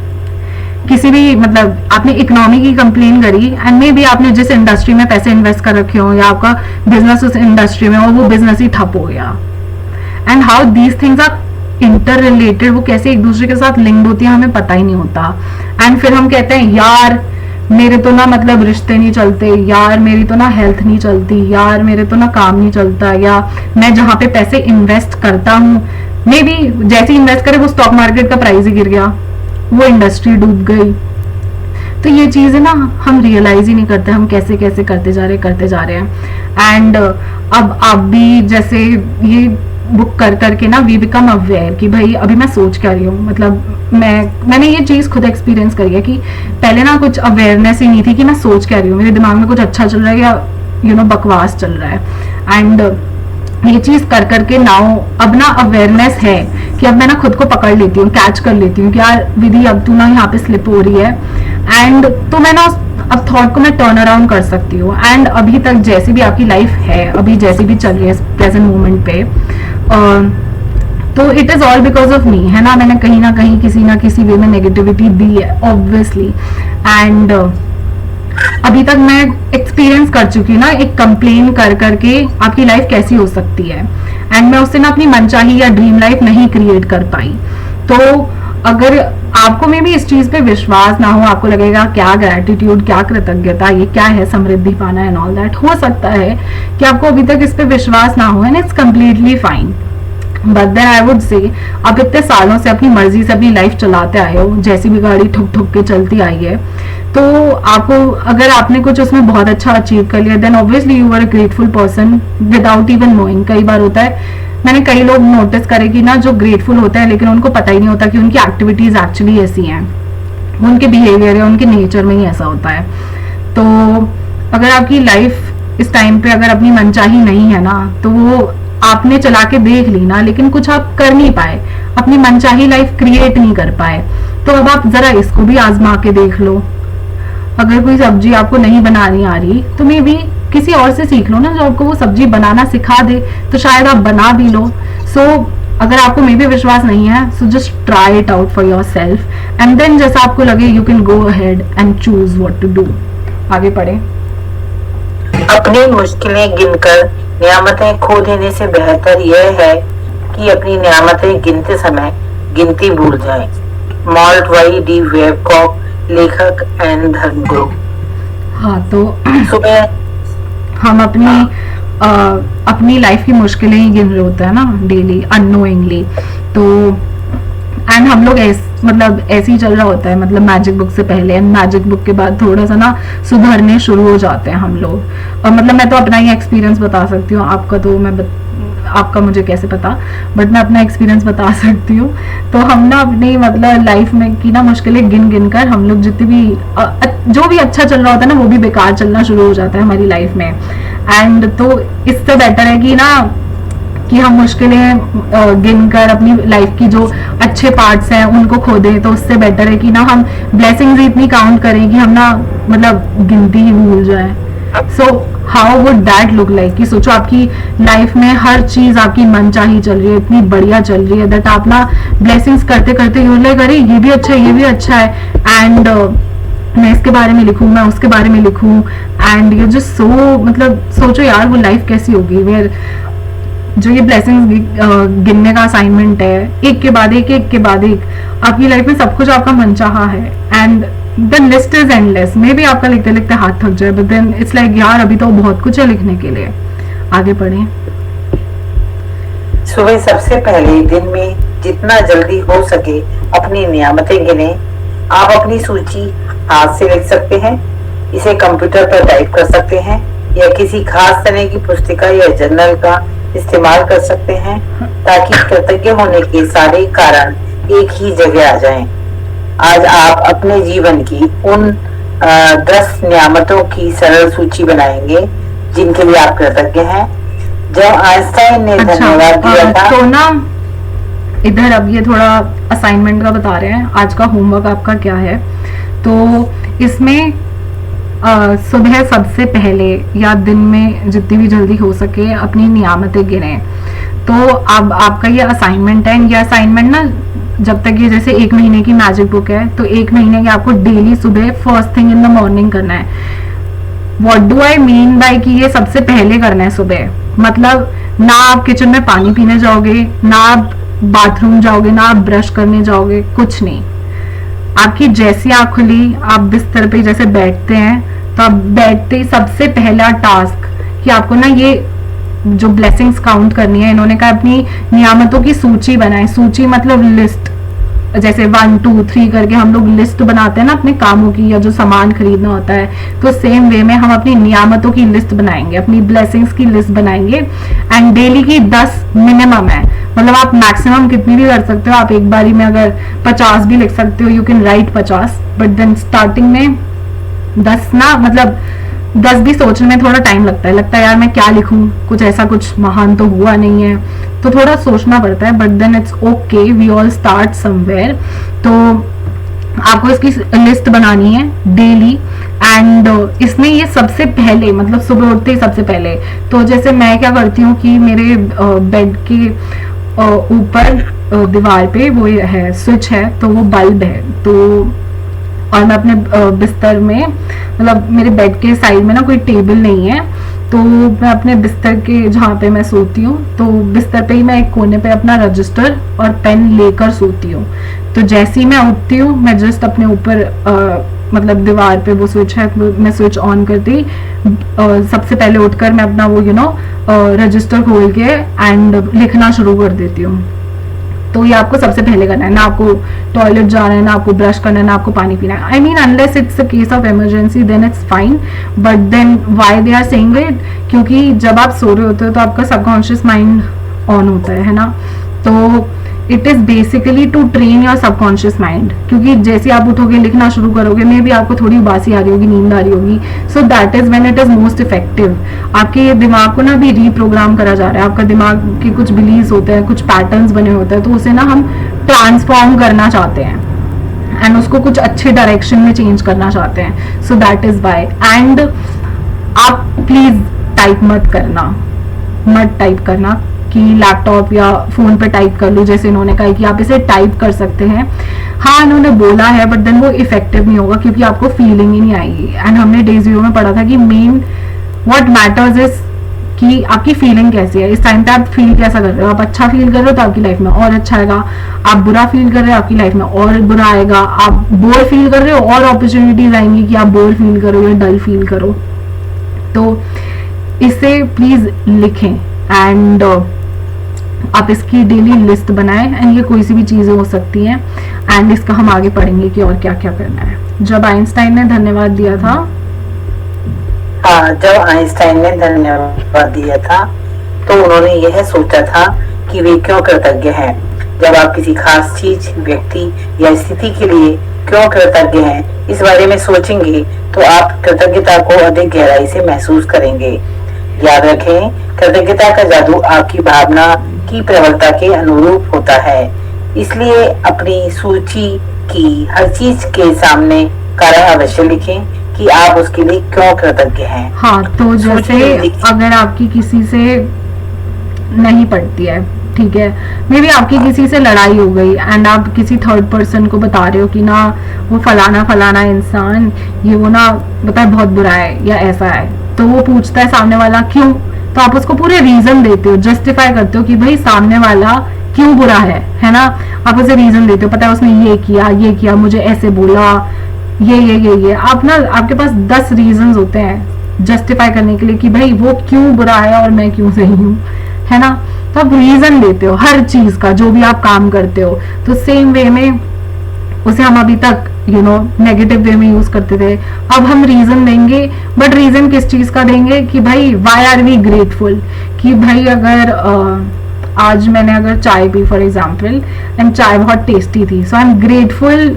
किसी भी मतलब आपने इकोनॉमी की कंप्लेन करी, एंड मे बी आपने जिस इंडस्ट्री में पैसे इन्वेस्ट कर रखे हो, या आपका बिजनेस उस इंडस्ट्री में हो, वो बिजनेस ही ठप हो गया। And how these things are interrelated, वो कैसे एक दूसरे के साथ लिंक होती है हमें पता ही नहीं होता। एंड फिर हम कहते हैं यार मेरे तो ना मतलब रिश्ते नहीं चलते, यार मेरी तो ना हेल्थ नहीं चलती, यार मेरे तो ना काम नहीं चलता, या मैं जहाँ पे पैसे इन्वेस्ट करता हूँ, मे बी जैसे इन्वेस्ट करे वो स्टॉक मार्केट का प्राइस ही गिर गया, वो इंडस्ट्री डूब गई। तो ये चीजें ना हम रियलाइज ही नहीं करते, हम कैसे कैसे करते जा रहे हैं। एंड अब आप भी जैसे ये बुक कर करके ना वी बिकम अवेयर कि भाई अभी मैं सोच क्या रही हूँ, मतलब मैंने ये चीज खुद एक्सपीरियंस करी है कि पहले ना कुछ अवेयरनेस ही नहीं थी कि मैं सोच क्या रही हूँ, मेरे दिमाग में कुछ अच्छा चल रहा है या बकवास चल रहा है। एंड ये चीज कर करके नाउ अब ना अवेयरनेस है कि अब मैं ना खुद को पकड़ लेती हूँ, कैच कर लेती हूँ कि यार विधि अब तू ना यहाँ पे स्लिप हो रही है, एंड तो मैं ना अब थॉट को मैं टर्न अराउंड कर सकती हूँ। एंड अभी तक जैसी भी आपकी लाइफ है, अभी जैसी भी चल रही है प्रेजेंट मोमेंट पे, तो it is all because of me, है ना। मैंने कहीं ना कहीं किसी ना किसी वे में नेगेटिविटी दी है ऑब्वियसली, एंड अभी तक मैं एक्सपीरियंस कर चुकी हूँ ना एक कंप्लेन कर करके आपकी लाइफ कैसी हो सकती है, एंड मैं उससे ना अपनी मनचाही या ड्रीम लाइफ नहीं क्रिएट कर पाई। तो अगर आपको में भी इस चीज पे विश्वास ना हो, आपको लगेगा क्या ग्रैटिट्यूड, क्या कृतज्ञता, ये क्या है समृद्धि पाना एंड ऑल दैट, हो सकता है कि आपको अभी तक इस पे विश्वास ना हो, and it's completely fine. But then I would say आप इतने सालों से अपनी मर्जी से अपनी लाइफ चलाते आए हो, जैसी भी गाड़ी ठुक ठुक के चलती आई है, तो आपको अगर आपने कुछ उसमें बहुत अच्छा अचीव कर लिया, then obviously you are a grateful person without even knowing. कई बार होता है, मैंने कई लोग नोटिस करे कि ना जो ग्रेटफुल होते हैं लेकिन उनको पता ही नहीं होता कि उनकी एक्टिविटीज एक्चुअली ऐसी हैं, उनके बिहेवियर या उनके नेचर में ही ऐसा होता है। तो अगर आपकी लाइफ इस टाइम पे अगर अपनी मनचाही नहीं है ना, तो वो आपने चला के देख ली ना, लेकिन कुछ आप कर नहीं पाए, अपनी मनचाही लाइफ क्रिएट नहीं कर पाए, तो अब आप जरा इसको भी आजमा के देख लो। अगर कोई सब्जी आपको नहीं बनानी आ रही, तो मे बी किसी और से सीख लो ना जो आपको वो सब्जी बनाना सिखा दे, तो शायद आप बना भी लो। सो अगर आपको मे भी विश्वास नहीं है, so just try it out for yourself, and then जैसा आपको लगे you can go ahead and choose what to do. आगे पढ़े। अपनी मुश्किलें गिनकर नियामतें खो देने से बेहतर यह है कि अपनी नियामतें गिनते समय गिनती भूल जाएं। मॉल्ट वाई डी वेबकॉक, लेखक एंड धर्मगुरु। हाँ, तो सुबह हम अपनी लाइफ की मुश्किलें ही गिन रहे होते हैं ना डेली अननोइंगली, तो एंड हम लोग मतलब ऐसे ही चल रहा होता है, मतलब मैजिक बुक से पहले एंड मैजिक बुक के बाद थोड़ा सा ना सुधरने शुरू हो जाते हैं हम लोग। और मतलब मैं तो अपना ही एक्सपीरियंस बता सकती हूँ, आपका तो आपका मुझे कैसे पता, बट मैं अपना एक्सपीरियंस बता सकती हूँ। तो हम ना अपनी मतलब लाइफ में की ना मुश्किलें गिन गिन कर हम लोग जितनी भी जो भी अच्छा चल रहा होता है ना वो भी बेकार चलना शुरू हो जाता है हमारी लाइफ में। एंड तो इससे बेटर है कि ना कि हम मुश्किलें गिनकर अपनी लाइफ की जो अच्छे पार्ट्स हैं उनको खो दें, तो उससे बेटर है कि ना हम ब्लेसिंग्स इतनी काउंट करें कि हम ना मतलब गिनती ही भूल जाए। So how would that look like, कि सोचो आपकी लाइफ में हर चीज आपकी मनचाही चल रही है, इतनी बढ़िया चल रही है दैट आप ना ब्लेसिंग्स करते करते यूँ लाइक अरे ये भी अच्छा है, ये भी अच्छा है, एंड मैं इसके बारे में लिखूं, मैं उसके बारे में लिखूं, एंड यू जस्ट सो मतलब सोचो यार वो लाइफ कैसी होगी वेयर जो ये ब्लेसिंग्स गिनने का असाइनमेंट है, एक के बाद एक के बाद एक, आपकी लाइफ में सब कुछ आपका मनचाहा है and the list is endless. मे भी आपका लिखते लिखते हाथ थक जाए, बट देन इट्स लाइक यार अभी तो बहुत कुछ है लिखने के लिए। आगे पढ़ें। सुबह सबसे पहले दिन में जितना जल्दी हो सके अपनी नियामतें गिने। आप अपनी सूची हाथ से लिख सकते हैं, इसे कंप्यूटर पर टाइप कर सकते हैं, या किसी खास तरह की पुस्तिका या जर्नल का इस्तेमाल कर सकते हैं ताकि कृतज्ञ होने के सारे कारण एक ही जगह आ जाएं। आज आप अपने जीवन की उन 10 नियामतों की सरल सूची बनाएंगे जिनके लिए आप कृतज्ञ हैं। जब आइंस्टाइन ने धन्यवाद दिया था, तो ना इधर अब ये थोड़ा असाइनमेंट का बता रहे हैं, आज का होमवर्क आपका क्या है। तो इसमें सुबह सबसे पहले या दिन में जितनी भी जल्दी हो सके अपनी नियामतें गिने। तो अब आपका ये असाइनमेंट है, ये असाइनमेंट ना जब तक ये जैसे 1 महीने की मैजिक बुक है तो 1 महीने की आपको डेली सुबह first thing in the morning करना है। What do I mean by कि ये सबसे पहले करना है सुबह, मतलब ना आप किचन में पानी पीने जाओगे, ना आप बाथरूम जाओगे, ना आप ब्रश करने जाओगे, कुछ नहीं। आपकी जैसी आँख खुली आप बिस्तर पे जैसे बैठते हैं तो आप बैठते ही सबसे पहला टास्क कि आपको ना ये जो ब्लेसिंग्स काउंट करनी है, इन्होंने कहा अपनी नियामतों की सूची बनाए। सूची मतलब लिस्ट, जैसे 1 2 3 करके हम लोग लिस्ट बनाते हैं ना अपने कामों की या जो सामान खरीदना होता है, तो सेम वे में हम अपनी नियामतों की लिस्ट बनाएंगे, अपनी ब्लेसिंग्स की लिस्ट बनाएंगे। एंड डेली की 10 मिनिमम है, मतलब आप मैक्सिमम कितनी भी कर सकते हो। आप एक बारी में अगर 50 भी लिख सकते हो, you can write 50, but then starting में 10 ना, मतलब 10 भी सोचने में थोड़ा टाइम लगता है यार मैं क्या लिखूं, कुछ ऐसा कुछ महान तो हुआ नहीं है, तो थोड़ा सोचना पड़ता है, but then it's okay, we all start somewhere. तो आपको इसकी लिस्ट बनानी है डेली, एंड इसमें ये सबसे पहले मतलब सुबह उठते ही सबसे पहले, तो जैसे मैं क्या करती हूँ कि मेरे बेड के ऊपर दीवार पे वो है स्विच है, तो वो बल्ब है, तो और मैं अपने बिस्तर में मतलब मेरे बेड के साइड में ना कोई टेबल नहीं है, तो मैं अपने बिस्तर के जहाँ पे मैं सोती हूँ तो बिस्तर पे ही मैं एक कोने पे अपना रजिस्टर और पेन लेकर सोती हूँ। तो जैसे ही मैं उठती हूँ मैं जस्ट अपने ऊपर मतलब दीवार पे वो स्विच है, मैं स्विच ऑन करती सबसे पहले उठकर मैं अपना वो रजिस्टर खोल के एंड लिखना शुरू कर देती हूँ। तो ये आपको सबसे पहले करना है, ना आपको टॉयलेट जाना है, ना आपको ब्रश करना है, ना आपको पानी पीना है। I mean unless it's a case of emergency then it's fine, but then why they are saying it, क्योंकि जब आप सो रहे होते हो तो आपका सबकॉन्शियस माइंड ऑन होता है ना, तो it is basically to train your subconscious mind, क्योंकि जैसे आप उठोगे लिखना शुरू करोगे मे भी आपको थोड़ी उबासी आ रही होगी, नींद आ रही होगी, सो that is when it is most effective. आपके दिमाग को ना भी रीप्रोग्राम करा जा रहा है, आपका दिमाग के कुछ बिलीव्स होते हैं, कुछ पैटर्न्स बने होते हैं, तो उसे ना हम ट्रांसफॉर्म करना चाहते हैं एंड उसको कुछ अच्छे डायरेक्शन में चेंज करना चाहते हैं, so that is why. And आप प्लीज टाइप मत करना कि लैपटॉप या फोन पे टाइप कर लो, जैसे इन्होंने कहा कि आप इसे टाइप कर सकते हैं। हाँ इन्होंने बोला है, बट देन वो इफेक्टिव नहीं होगा क्योंकि आपको फीलिंग ही नहीं आएगी। एंड हमने डे 0 में पढ़ा था कि मेन व्हाट मैटर्स इज कि आपकी फीलिंग कैसी है, इस टाइम पे आप फील कैसा कर रहे हो। आप अच्छा फील कर रहे हो तो आपकी लाइफ में और अच्छा आएगा, आप बुरा फील कर रहे हो आपकी लाइफ में और बुरा आएगा, आप बोर फील कर रहे हो और अपॉर्चुनिटीज आएंगी कि आप बोर फील करो या डल फील करो। तो इसे प्लीज लिखें एंड आप इसकी डेली लिस्ट बनाएं, एंड ये कोई सी भी चीजें हो सकती हैं। एंड इसका हम आगे पढ़ेंगे कि और क्या क्या करना है। जब आइंस्टाइन ने धन्यवाद दिया था, हाँ, जब आइंस्टाइन ने धन्यवाद दिया था तो उन्होंने यह सोचा था कि वे क्यों कृतज्ञ हैं। जब आप किसी खास चीज, व्यक्ति या स्थिति के लिए क्यों कृतज्ञ हैं इस बारे में सोचेंगे तो आप कृतज्ञता को अधिक गहराई से महसूस करेंगे। याद रखें, कृतज्ञता का जादू आपकी भावना की प्रबलता के अनुरूप होता है। इसलिए अपनी सूची की हर चीज के सामने कारण अवश्य लिखें कि आप उसके लिए क्यों कृतज्ञ हैं। हाँ, तो जैसे अगर आपकी किसी से नहीं पड़ती है, ठीक है, मे बी आपकी किसी से लड़ाई हो गई एंड आप किसी थर्ड पर्सन को बता रहे हो कि ना वो फलाना फलाना इंसान ये वो ना बताए बहुत बुरा है या ऐसा है, तो वो पूछता है सामने वाला क्यों, तो आप उसको पूरे रीजन देते हो, जस्टिफाई करते हो कि भाई सामने वाला क्यों बुरा है ना। आप उसे रीजन देते हो, पता है उसने ये किया, मुझे ऐसे बोला, ये आप ना, आपके पास 10 रीजन होते हैं जस्टिफाई करने के लिए कि भाई वो क्यों बुरा है और मैं क्यों सही हूँ, है ना। तो आप रीजन देते हो हर चीज का, जो भी आप काम करते हो। तो सेम वे में उसे हम अभी तक नेगेटिव वे में यूज करते थे, अब हम रीजन देंगे, बट रीजन किस चीज का देंगे कि भाई वाई आर वी ग्रेटफुल, कि भाई अगर आज मैंने अगर चाय पी फॉर एग्जाम्पल एंड चाय बहुत टेस्टी थी, सो आई एम ग्रेटफुल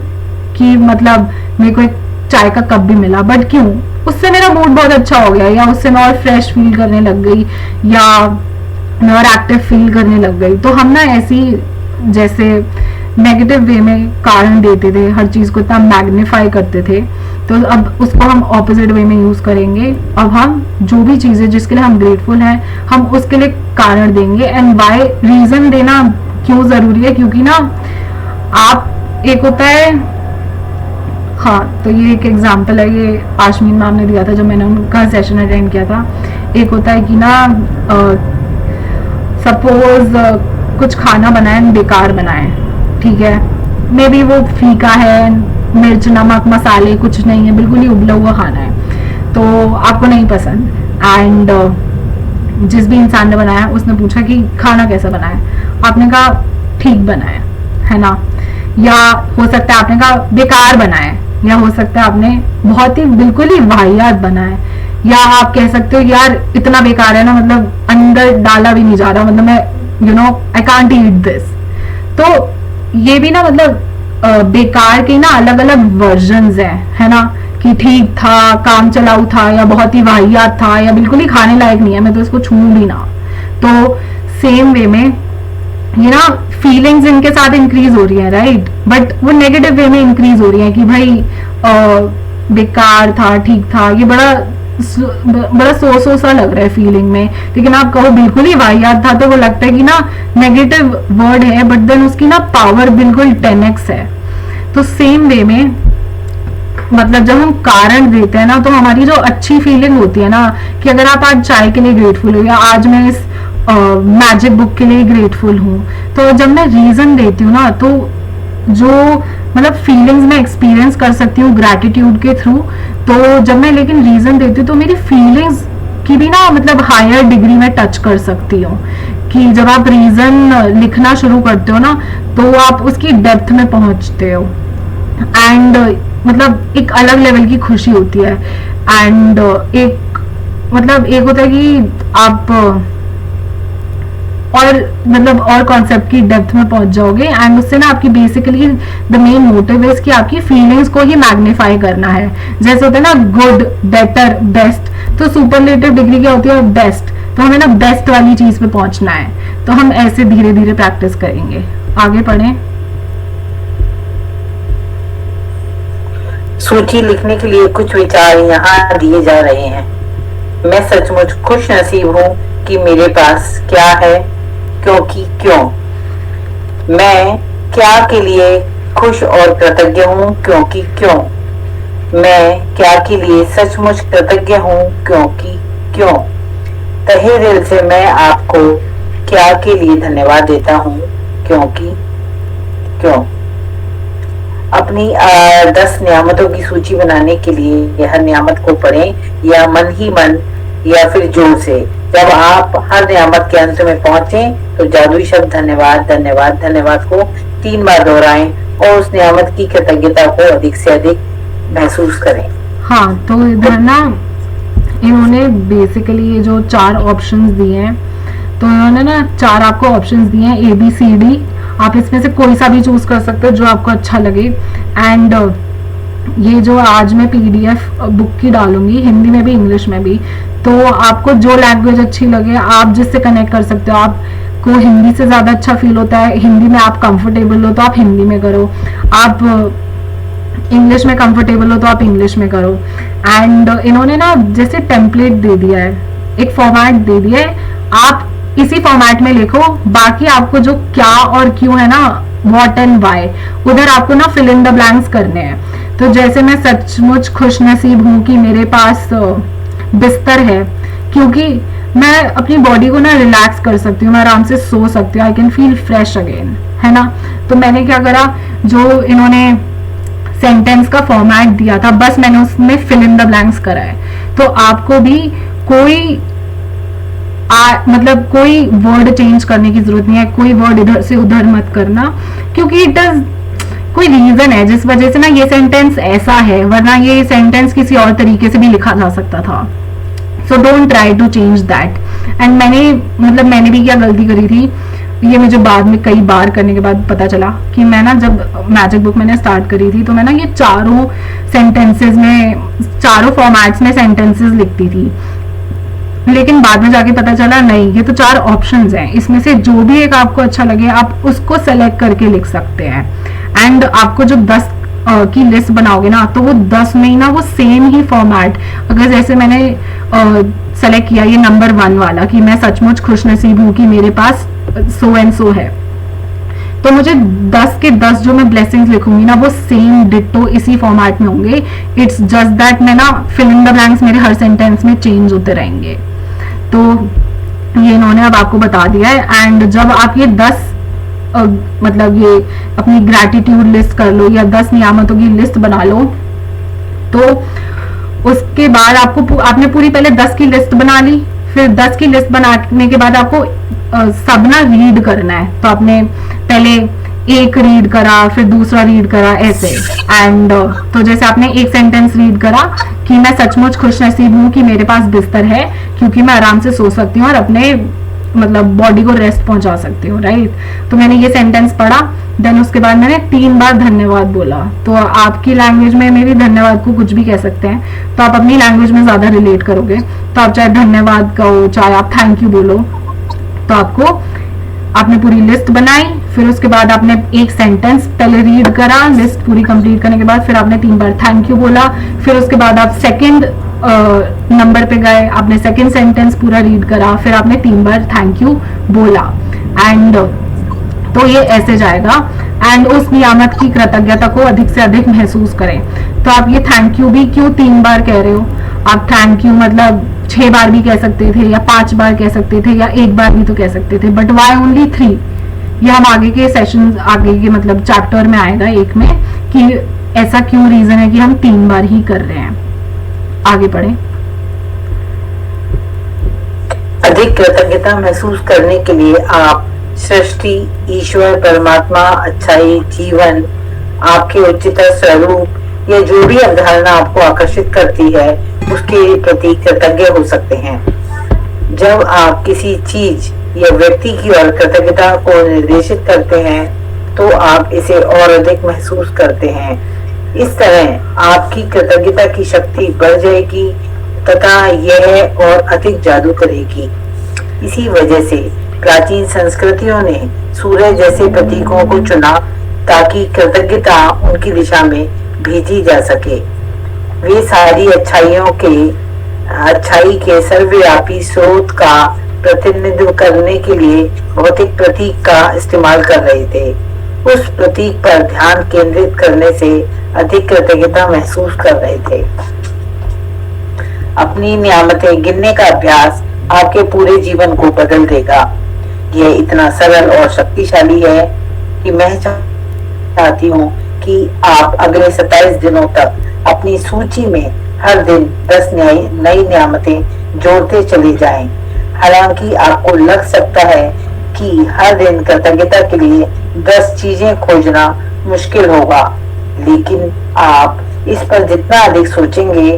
कि मतलब मेरे को एक चाय का कप भी मिला, बट क्यों, उससे मेरा मूड बहुत अच्छा हो गया, या उससे मैं और फ्रेश फील करने लग गई, या मैं और एक्टिव फील करने लग गई। तो हम ना ऐसी जैसे नेगेटिव वे में कारण देते थे, हर चीज को इतना मैग्नीफाई करते थे, तो अब उसको हम ऑपोजिट वे में यूज करेंगे। अब हम जो भी चीजें जिसके लिए हम ग्रेटफुल हैं हम उसके लिए कारण देंगे। एंड वाई, रीजन देना क्यों जरूरी है, क्योंकि ना आप, एक होता है, हाँ, तो ये एक एग्जाम्पल है, ये आशमीन मैम ने दिया था जब मैंने उनका सेशन अटेंड किया था। एक होता है कि ना सपोज कुछ खाना बनाए, बेकार बनाए, ठीक है, मे बी वो फीका है, मिर्च नमक मसाले कुछ नहीं है, बिल्कुल ही उबला हुआ खाना है, तो आपको नहीं पसंद। एंड जिस भी इंसान ने बनाया उसने पूछा कि खाना कैसा बनाया, आपने कहा ठीक बनाया, है ना। या हो सकता है आपने कहा बेकार बनाया, या हो सकता है आपने बहुत ही बिल्कुल ही वाहियात बनाया, या आप कह सकते हो यार इतना बेकार है ना, मतलब अंदर डाला भी नहीं जा रहा, मतलब मैं आई कांट ईट दिस। तो ये भी ना मतलब बेकार के ना अलग अलग वर्जन्स हैं, है ना, कि ठीक था, काम चलाऊ था, या बहुत ही वाहियात था, या बिल्कुल ही खाने लायक नहीं है, मैं तो इसको छू भी ना। तो सेम वे में ये ना फीलिंग्स इनके साथ इंक्रीज हो रही है, राइट, बट वो नेगेटिव वे में इंक्रीज हो रही है कि भाई बेकार था, ठीक था, ये बड़ा सो सा लग रहा है फीलिंग में। लेकिन आप कहो बिल्कुल ही वाहियात था, तो वो लगता है कि ना नेगेटिव वर्ड है, बट देन उसकी ना पावर बिल्कुल 10x है। तो सेम वे में मतलब जब हम कारण देते हैं ना, तो हमारी जो अच्छी फीलिंग होती है ना, कि अगर आप आज चाय के लिए ग्रेटफुल हो, या आज मैं इस मैजिक बुक के लिए ग्रेटफुल हूँ, तो जब मैं रीजन देती हूँ ना, तो जो मतलब फीलिंग्स मैं एक्सपीरियंस कर सकती हूँ ग्रैटिट्यूड के थ्रू, तो जब मैं लेकिन रीजन देती हूँ तो मेरी फीलिंग्स की भी ना मतलब हायर डिग्री में टच कर सकती हूँ। कि जब आप रीजन लिखना शुरू करते हो ना, तो आप उसकी डेप्थ में पहुंचते हो, एंड मतलब एक अलग लेवल की खुशी होती है। एंड एक मतलब एक होता है कि आप और मतलब और कॉन्सेप्ट की डेप्थ में पहुंच जाओगे, एंड उससे ना आपकी बेसिकली द मेन मोटिव है कि आपकी फीलिंग्स को ही मैग्नीफाई करना है। जैसे होता है ना गुड, बेटर, बेस्ट, तो सुपरलेटिव डिग्री क्या होती है, बेस्ट, तो हमें ना बेस्ट वाली चीज पे पहुंचना है। तो हम ऐसे धीरे धीरे प्रैक्टिस करेंगे। आगे पढ़ें। सूची लिखने के लिए कुछ विचार यहाँ दिए जा रहे हैं। मैं सचमुच खुश नसीब हूँ कि मेरे पास क्या है, क्योंकि क्यों। मैं क्या के लिए खुश और कृतज्ञ हूँ, क्योंकि क्यों। मैं क्या के लिए सचमुच कृतज्ञ हूँ, क्योंकि क्यों। तहे दिल से मैं आपको क्या के लिए धन्यवाद देता हूँ, क्योंकि क्यों। अपनी 10 नियामतों की सूची बनाने के लिए हर नियामत को पढ़ें, या मन ही मन या फिर जोर से। जब आप हर नियामत के अंत में पहुंचे तो जादुई शब्द धन्यवाद धन्यवाद धन्यवाद को 3 बार दोहराएं और उस नियामत की कृतज्ञता को अधिक से अधिक महसूस करें। हाँ, तो इधर ना इन्होंने बेसिकली ये जो 4 ऑप्शंस दिए हैं, तो इन्होंने ना 4 आपको ऑप्शंस दिए हैं, ABCD। आप इसमें से कोई सा भी चूज कर सकते हो जो आपको अच्छा लगे। एंड ये जो आज मैं PDF बुक की डालूंगी, हिंदी में भी इंग्लिश में भी, तो आपको जो लैंग्वेज अच्छी लगे, आप जिससे कनेक्ट कर सकते हो। आपको हिंदी से ज़्यादा अच्छा फील होता है, हिंदी में आप कंफर्टेबल हो तो आप हिंदी में करो, आप इंग्लिश में कंफर्टेबल हो तो आप इंग्लिश में करो। एंड इन्होंने ना जैसे टेम्पलेट दे दिया है, एक फॉर्मेट दे दिया है, आप इसी फॉर्मेट में लिखो। बाकी आपको जो क्या और क्यों है ना, व्हाट एंड व्हाई, उधर आपको ना फिल इन द ब्लैंक्स करने हैं। तो जैसे मैं सचमुच खुश नसीब हूँ कि मेरे पास बिस्तर है, क्योंकि मैं अपनी बॉडी को ना रिलैक्स कर सकती हूँ, मैं आराम से सो सकती हूँ, I can feel fresh again, है ना। तो मैंने क्या करा, जो इन्होंने सेंटेंस का फॉर्मेट दिया था, बस मैंने उसमें फिल इन द ब्लैंक्स करा है। तो आपको भी कोई मतलब कोई वर्ड चेंज करने की जरूरत नहीं है, कोई वर्ड इधर से उधर मत करना, क्योंकि इट इज कोई रीजन है जिस वजह से ना ये सेंटेंस ऐसा है, वरना ये सेंटेंस किसी और तरीके से भी लिखा जा सकता था। So don't try to change that. And मैंने भी क्या गलती करी थी, ये मुझे बाद में कई बार करने के बाद पता चला कि मैं ना जब मैजिक बुक मैंने स्टार्ट करी थी, तो मैं ना ये चारों सेंटेंसेस में, चारों फॉर्मेट्स में सेंटेंसेस लिखती थी, लेकिन बाद में जाके पता चला नहीं, ये तो 4 ऑप्शंस हैं, इसमें से जो भी एक आपको अच्छा लगे आप उसको सेलेक्ट करके लिख सकते हैं। एंड आपको जब 10 की लिस्ट बनाओगे ना, तो वो 10 में ही ना वो सेम ही फॉर्मेट, अगर जैसे मैंने सेलेक्ट किया ये नंबर 1 वाला कि मैं सचमुच खुश नसीब हूँ कि मेरे पास सो एंड सो है, तो मुझे 10 के 10 जो मैं ब्लेसिंग्स लिखूंगी ना, वो सेम डिट्टो इसी फॉर्मेट में होंगे। इट्स जस्ट दैट मैं ना फिल इन द ब्लैंक्स मेरे हर सेंटेंस में चेंज होते रहेंगे। तो ये इन्होंने अब आपको बता दिया है। एंड जब आप ये 10 मतलब ये अपनी ग्रैटिट्यूड लिस्ट कर लो या 10 नियामतों की लिस्ट बना लो, तो उसके बाद आपने पूरी पहले 10 की लिस्ट बना ली, फिर 10 की लिस्ट बनाने के बाद आपको सब ना रीड करना है। तो आपने पहले एक रीड करा, फिर दूसरा रीड करा, ऐसे। एंड तो जैसे आपने एक सेंटेंस रीड करा कि मैं सचमुच खुश नसीब हूँ कि मेरे पास बिस्तर है, क्योंकि मैं आराम से सो सकती हूँ और अपने मतलब बॉडी को रेस्ट पहुंचा सकती हूँ, राइट। तो मैंने ये सेंटेंस पढ़ा, देन उसके बाद मैंने 3 बार धन्यवाद बोला। तो आपकी लैंग्वेज में मेरी धन्यवाद को कुछ भी कह सकते हैं, तो आप अपनी लैंग्वेज में ज्यादा रिलेट करोगे, तो आप चाहे धन्यवाद कहो, चाहे आप थैंक यू बोलो। तो आपने पूरी लिस्ट बनाई, फिर उसके बाद आपने एक सेंटेंस पहले रीड करा, लिस्ट पूरी कंप्लीट करने के बाद फिर आपने 3 बार थैंक यू बोला, फिर उसके बाद आप सेकंड नंबर पे गए, आपने सेकंड सेंटेंस पूरा रीड करा, फिर आपने 3 बार थैंक यू बोला। एंड तो ये ऐसे जाएगा। एंड उस नियामत की कृतज्ञता को अधिक से अधिक महसूस करें। तो आप ये थैंक यू भी क्यों 3 बार कह रहे हो, आप थैंक यू मतलब 6 बार भी कह सकते थे, या 5 बार कह सकते थे, या 1 बार भी तो कह सकते थे, बट वाई ओनली 3? ये हम आगे के सेशन, आगे के मतलब चैप्टर में आएगा एक में, कि ऐसा क्यों रीजन है कि हम 3 बार ही कर रहे हैं। आगे पढ़े। अधिक कृतज्ञता महसूस करने के लिए आप सृष्टि, ईश्वर, परमात्मा, अच्छाई, जीवन, आपके उच्चतर स्वरूप या जो भी अवधारणा आपको आकर्षित करती है उसके प्रति कृतज्ञ हो सकते हैं। जब आप किसी चीज या व्यक्ति की ओर कृतज्ञता को निर्देशित करते हैं तो आप इसे और अधिक महसूस करते हैं। इस तरह आपकी कृतज्ञता की शक्ति बढ़ जाएगी तथा यह और अधिक जादू करेगी। इसी वजह से प्राचीन संस्कृतियों ने सूर्य जैसे प्रतीकों को चुना ताकि कृतज्ञता उनकी दिशा में भेजी जा सके। वे सारी अच्छाई के सर्वव्यापी स्रोत का प्रतिनिधित्व करने के लिए भौतिक प्रतीक का इस्तेमाल कर रहे थे। उस प्रतीक पर ध्यान केंद्रित करने से अधिक कृतज्ञता महसूस कर रहे थे। अपनी नियामतें गिनने का अभ्यास आपके पूरे जीवन को बदल देगा। यह इतना सरल और शक्तिशाली है कि मैं चाहती हूँ कि आप अगले 27 दिनों तक अपनी सूची में हर दिन 10 नई नियामतें जोड़ते चले जाएं। हालांकि आपको लग सकता है कि हर दिन कृतज्ञता के लिए 10 चीजें खोजना मुश्किल होगा, लेकिन आप इस पर जितना अधिक सोचेंगे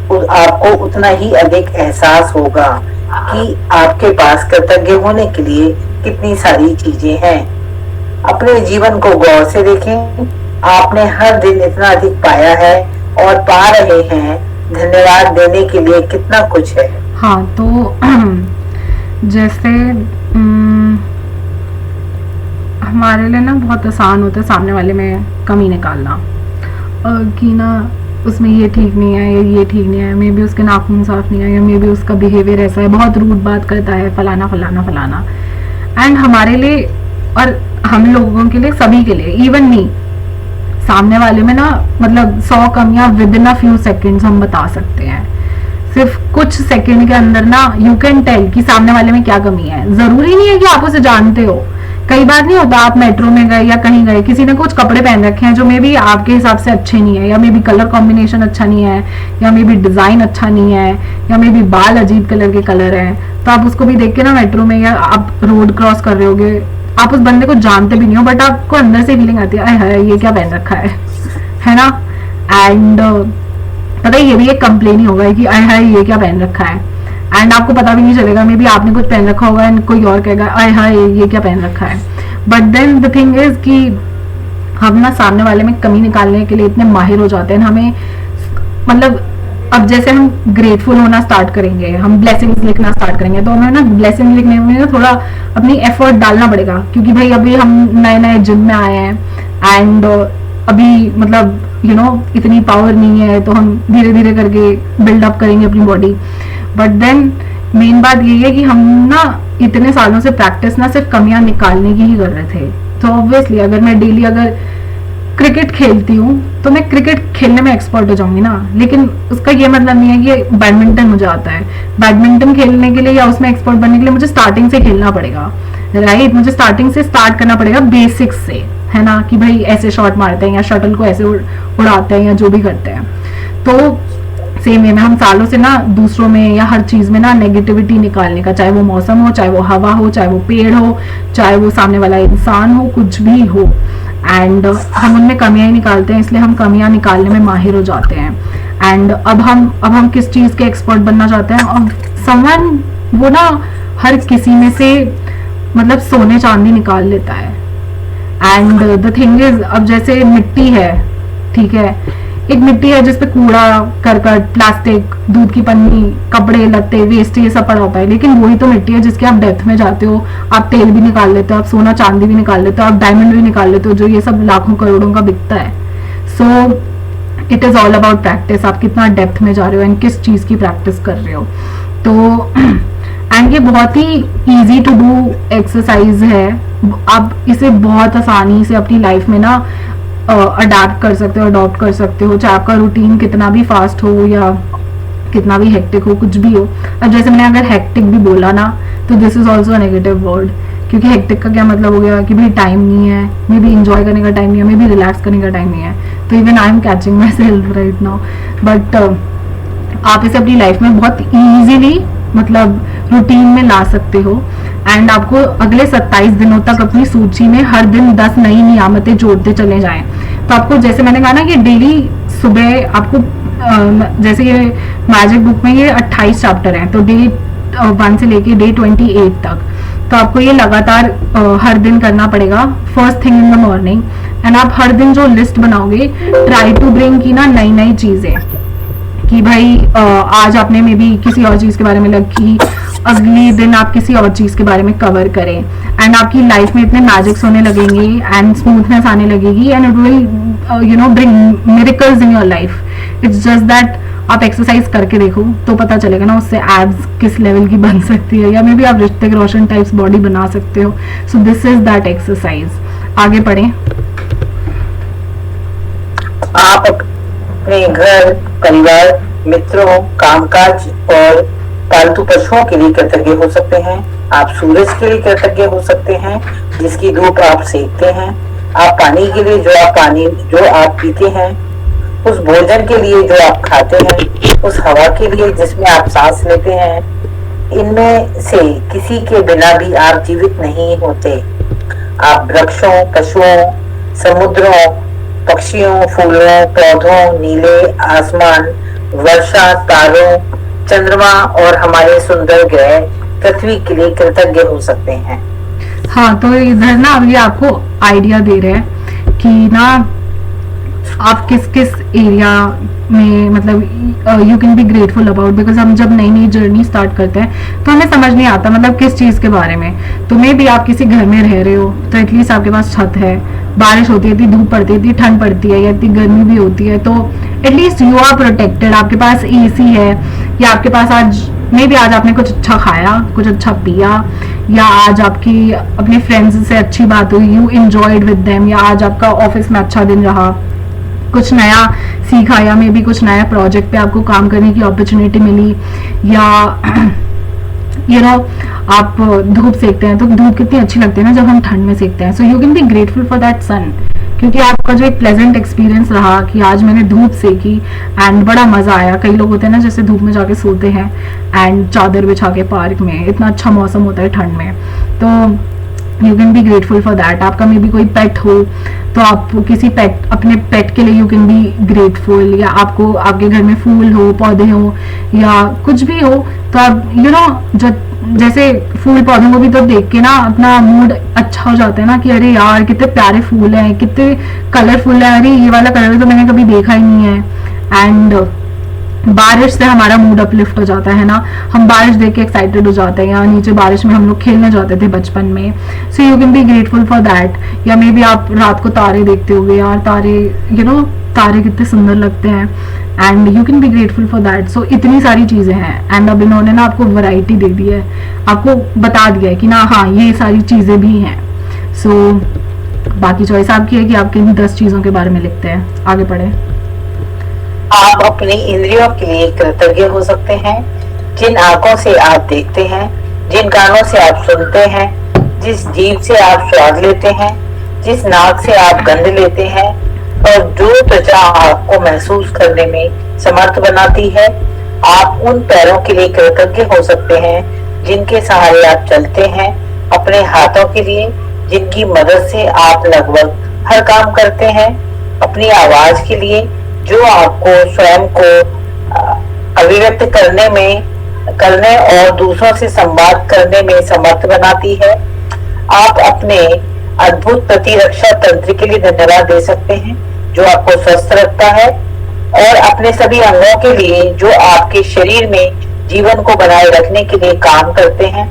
आपको उतना ही अधिक एहसास होगा कि आपके पास कृतज्ञ होने के लिए कितनी सारी चीजें हैं। अपने जीवन को गौर से देखें, आपने हर दिन इतना अधिक पाया है और पा रहे हैं। धन्यवाद देने के लिए कितना कुछ है। हाँ, तो जैसे हमारे लिए ना बहुत आसान होता है सामने वाले में कमी निकालना, कि ना उसमें ये ठीक नहीं है या ये ठीक नहीं है, मे बी उसके नाखून साफ नहीं है, या मे बी उसका बिहेवियर ऐसा है, बहुत रूड बात करता है, फलाना फलाना फलाना। एंड हमारे लिए और हम लोगों के लिए, सभी के लिए, इवन मी, सामने वाले में ना मतलब 100 कमियां with in a few seconds हम बता सकते हैं। सिर्फ कुछ सेकंड के अंदर ना यू कैन टेल कि सामने वाले में क्या कमी है। जरूरी नहीं है कि आप उसे जानते हो। कई बार नहीं होता, आप मेट्रो में गए या कहीं गए, किसी ने कुछ कपड़े पहन रखे हैं जो मे बी आपके हिसाब से अच्छे नहीं है, या मे बी कलर कॉम्बिनेशन अच्छा नहीं है, या मे बी डिजाइन अच्छा नहीं है, या मे बी बाल अजीब कलर के कलर है, तो आप उसको भी देख के ना मेट्रो में या आप रोड क्रॉस कर रहे होगे, आप उस बंदे को जानते भी नहीं हो, बट आपको अंदर से फीलिंग आती है ये क्या पहन रखा है ना। एंड पता है ये भी एक कंप्लेन ही होगा कि हाय ये क्या पहन रखा है, एंड आपको पता भी नहीं चलेगा, मे बी आपने कुछ पहन रखा होगा एंड कोई और कहेगा हाय ये क्या पहन रखा है। But then the thing is कि हम ना सामने वाले में कमी निकालने के लिए इतने माहिर हो जाते हैं, हमें मतलब अब जैसे हम ग्रेटफुल होना स्टार्ट करेंगे, हम ब्लेसिंग्स लिखना स्टार्ट करेंगे, तो हमें ना ब्लेसिंग लिखने में ना थोड़ा अपनी एफर्ट डालना पड़ेगा, क्योंकि भाई अभी हम नए नए जिम में आए हैं एंड अभी मतलब इतनी पावर नहीं है, तो हम धीरे धीरे करके बिल्डअप करेंगे अपनी बॉडी। बट देन मेन बात यही है कि हम ना इतने सालों से प्रैक्टिस ना सिर्फ कमियां निकालने की ही कर रहे थे। तो ऑब्वियसली अगर मैं डेली अगर क्रिकेट खेलती हूँ तो मैं क्रिकेट खेलने में एक्सपर्ट हो जाऊंगी ना, लेकिन उसका ये मतलब नहीं है कि बैडमिंटन मुझे आता है। बैडमिंटन खेलने के लिए या उसमें एक्सपर्ट बनने के लिए मुझे स्टार्टिंग से खेलना पड़ेगा, राइट। मुझे स्टार्टिंग से स्टार्ट करना पड़ेगा, बेसिक्स से, है ना, कि भाई ऐसे शॉट मारते हैं या शटल को ऐसे उड़ाते हैं या जो भी करते हैं। तो सेम वे में हम सालों से ना दूसरों में या हर चीज में ना नेगेटिविटी निकालने का, चाहे वो मौसम हो, चाहे वो हवा हो, चाहे वो पेड़ हो, चाहे वो सामने वाला इंसान हो, कुछ भी हो, एंड हम उनमें कमियां ही निकालते हैं, इसलिए हम कमियां निकालने में माहिर हो जाते हैं। एंड अब हम किस चीज के एक्सपर्ट बनना चाहते हैं, और समवन वो ना हर किसी में से मतलब सोने चांदी निकाल लेता है। एंड द थिंग इज, अब जैसे मिट्टी है, ठीक है, एक मिट्टी है जिसपे कूड़ा करकट, प्लास्टिक, दूध की पन्नी, कपड़े लत्ते, वेस्ट, ये सब पड़ा होता है, लेकिन वही तो मिट्टी है जिसके आप डेप्थ में जाते हो, आप तेल भी निकाल लेते हो, आप सोना चांदी भी निकाल लेते हो, आप डायमंड भी निकाल लेते हो, जो ये सब लाखों करोड़ों का बिकता है। So it is all about practice, आप कितना डेप्थ में जा रहे हो एंड किस चीज की प्रैक्टिस कर रहे हो। तो एंड ये बहुत ही इजी टू डू एक्सरसाइज है, आप इसे बहुत आसानी से अपनी लाइफ में ना अडाप्ट कर सकते हो, अडॉप्ट कर सकते हो, चाहे आपका रूटीन कितना भी फास्ट हो या कितना भी हेक्टिक हो, कुछ भी हो। अब जैसे मैंने अगर हेक्टिक भी बोला ना, तो this is also negative word, क्योंकि हेक्टिक का क्या मतलब हो गया कि भाई टाइम नहीं है, मे बी इंजॉय करने का टाइम नहीं है, मे बी रिलैक्स करने का टाइम नहीं है। तो even I am catching my self right now, but आप इसे अपनी लाइफ में बहुत ईजिली मतलब रूटीन में ला सकते हो। एंड आपको अगले 27 दिनों तक अपनी सूची में हर दिन 10 नई नियामतें जोड़ते चले जाएं। तो आपको जैसे मैंने कहा ना कि डेली सुबह आपको जैसे ये मैजिक बुक में ये 28 चैप्टर हैं, तो डे 1 से लेके डे 28 तक, तो आपको ये लगातार हर दिन करना पड़ेगा, first thing in the morning. And आप हर दिन जो लिस्ट बनाओगे, ट्राई टू ब्रिंग की ना नई नई चीजें, कि भाई आज आपने मे बी किसी और चीज के बारे में लिखी, अगले दिन आप किसी और चीज के बारे में कवर करें, एंड आपकी लाइफ में इतने मैजिक्स होने लगेंगे एंड स्मूथनेस आने लगेगी, and it will bring miracles in your life. It's just that आप एक्सरसाइज करके देखो तो पता चलेगा ना, उससे एब्स किस लेवल की बन सकती है, या मे बी आप ऋतिक रोशन टाइप्स बॉडी बना सकते हो। सो दिस इज दैट एक्सरसाइज। आगे पढ़ें। आप अपने घर, परिवार, मित्रों, कामकाज और पालतू पशुओं के लिए कृतज्ञ हो सकते हैं। आप सूरज के लिए कृतज्ञ हो सकते हैं जिसकी धूप आप सेकते हैं। आप पानी के लिए जो आप पीते हैं, उस भोजन के लिए जो आप खाते हैं, उस हवा के लिए जिसमें आप सांस लेते हैं। इनमें से किसी के बिना भी आप जीवित नहीं होते। आप वृक्षों, पशुओं, समुद्रों, पक्षियों, फूलों, पौधों, नीले आसमान, वर्षा, तारों, चंद्रमा और हमारे सुंदर ग्रह पृथ्वी के लिए कृतज्ञ हो सकते हैं। हाँ, तो इधर ना अभी आपको आइडिया दे रहे हैं कि ना आप किस किस एरिया में मतलब you can be grateful about, because हम जब नई नई जर्नी स्टार्ट करते हैं तो हमें समझ नहीं आता मतलब किस चीज़ के बारे में। तो मे भी आप किसी घर में रह रहे हो तो एटलीस्ट आपके पास छत है, बारिश होती है, इतनी धूप पड़ती है, इतनी ठंड पड़ती है या इतनी गर्मी भी होती है, तो एटलीस्ट यू आर प्रोटेक्टेड, आपके पास एसी है, या आपके पास आज मे भी आज आपने कुछ अच्छा खाया, कुछ अच्छा पिया, या आज आपकी अपने फ्रेंड्स से अच्छी बात हुई, यू एंजॉयड विद देम, या आज आपका ऑफिस में अच्छा दिन रहा, कुछ नया सीखा, या मे बी कुछ नया प्रोजेक्ट पे आपको काम करने की अपॉर्चुनिटी मिली, या यू नो आप धूप सेकते हैं तो धूप कितनी अच्छी लगती है ना जब हम ठंड में सेकते हैं। So you can be grateful for that sun, क्योंकि आपका जो एक प्लेजेंट एक्सपीरियंस रहा कि आज मैंने धूप सेकी एंड बड़ा मजा आया। कई लोग होते हैं ना जैसे धूप में जाके सोते हैं एंड चादर बिछा के पार्क में, इतना अच्छा मौसम होता है ठंड में, तो you can be grateful for that. आपका मे बी कोई पेट हो तो आप किसी पेट, अपने पेट के लिए यू कैन बी ग्रेटफुल, या आपको आपके घर में फूल हो, पौधे हो, या कुछ भी हो तो आप यू नो जैसे फूल पौधों को भी तो देख के ना अपना मूड अच्छा हो जाता है ना कि अरे यार कितने प्यारे फूल हैं, कितने कलरफुल है, अरे ये वाला कलर तो मैंने कभी देखा ही नहीं है। एंड बारिश से हमारा मूड अपलिफ्ट हो जाता है ना, हम बारिश देख के एक्साइटेड हो जाते हैं, या नीचे बारिश में हम लोग खेलने जाते थे बचपन में। सो you can be grateful for that. या मे बी आप रात को तारे देखते होगे, यार तारे यू नो तारे कितने सुंदर लगते हैं, and you can be grateful for that. So इतनी सारी चीजें हैं एंड अब इन्होंने ना आपको वैरायटी दे दी है, आपको बता दिया है कि ना हाँ ये सारी चीजें भी हैं। सो बाकी चॉइस आपकी है कि आप किन 10 चीजों के बारे में लिखते हैं। आगे बढ़े। आप अपनी इंद्रियों के लिए कृतज्ञ हो सकते हैं, जिन आंखों से आप देखते हैं, जिन कानों से आप सुनते हैं, जिस जीभ से आप स्वाद लेते हैं, जिस नाक से आप गंध लेते हैं, और जो त्वचा आपको महसूस करने में समर्थ बनाती है। आप उन पैरों के लिए कृतज्ञ हो सकते हैं जिनके सहारे आप चलते हैं, अपने हाथों के लिए जिनकी मदद से आप लगभग हर काम करते हैं, अपनी आवाज के लिए जो आपको स्वयं को अभिव्यक्त करने और दूसरों से संवाद करने में समर्थ बनाती है। आप अपने अद्भुत प्रतिरक्षा तंत्र के लिए धन्यवाद दे सकते हैं जो आपको स्वस्थ रखता है, और अपने सभी अंगों के लिए जो आपके शरीर में जीवन को बनाए रखने के लिए काम करते हैं।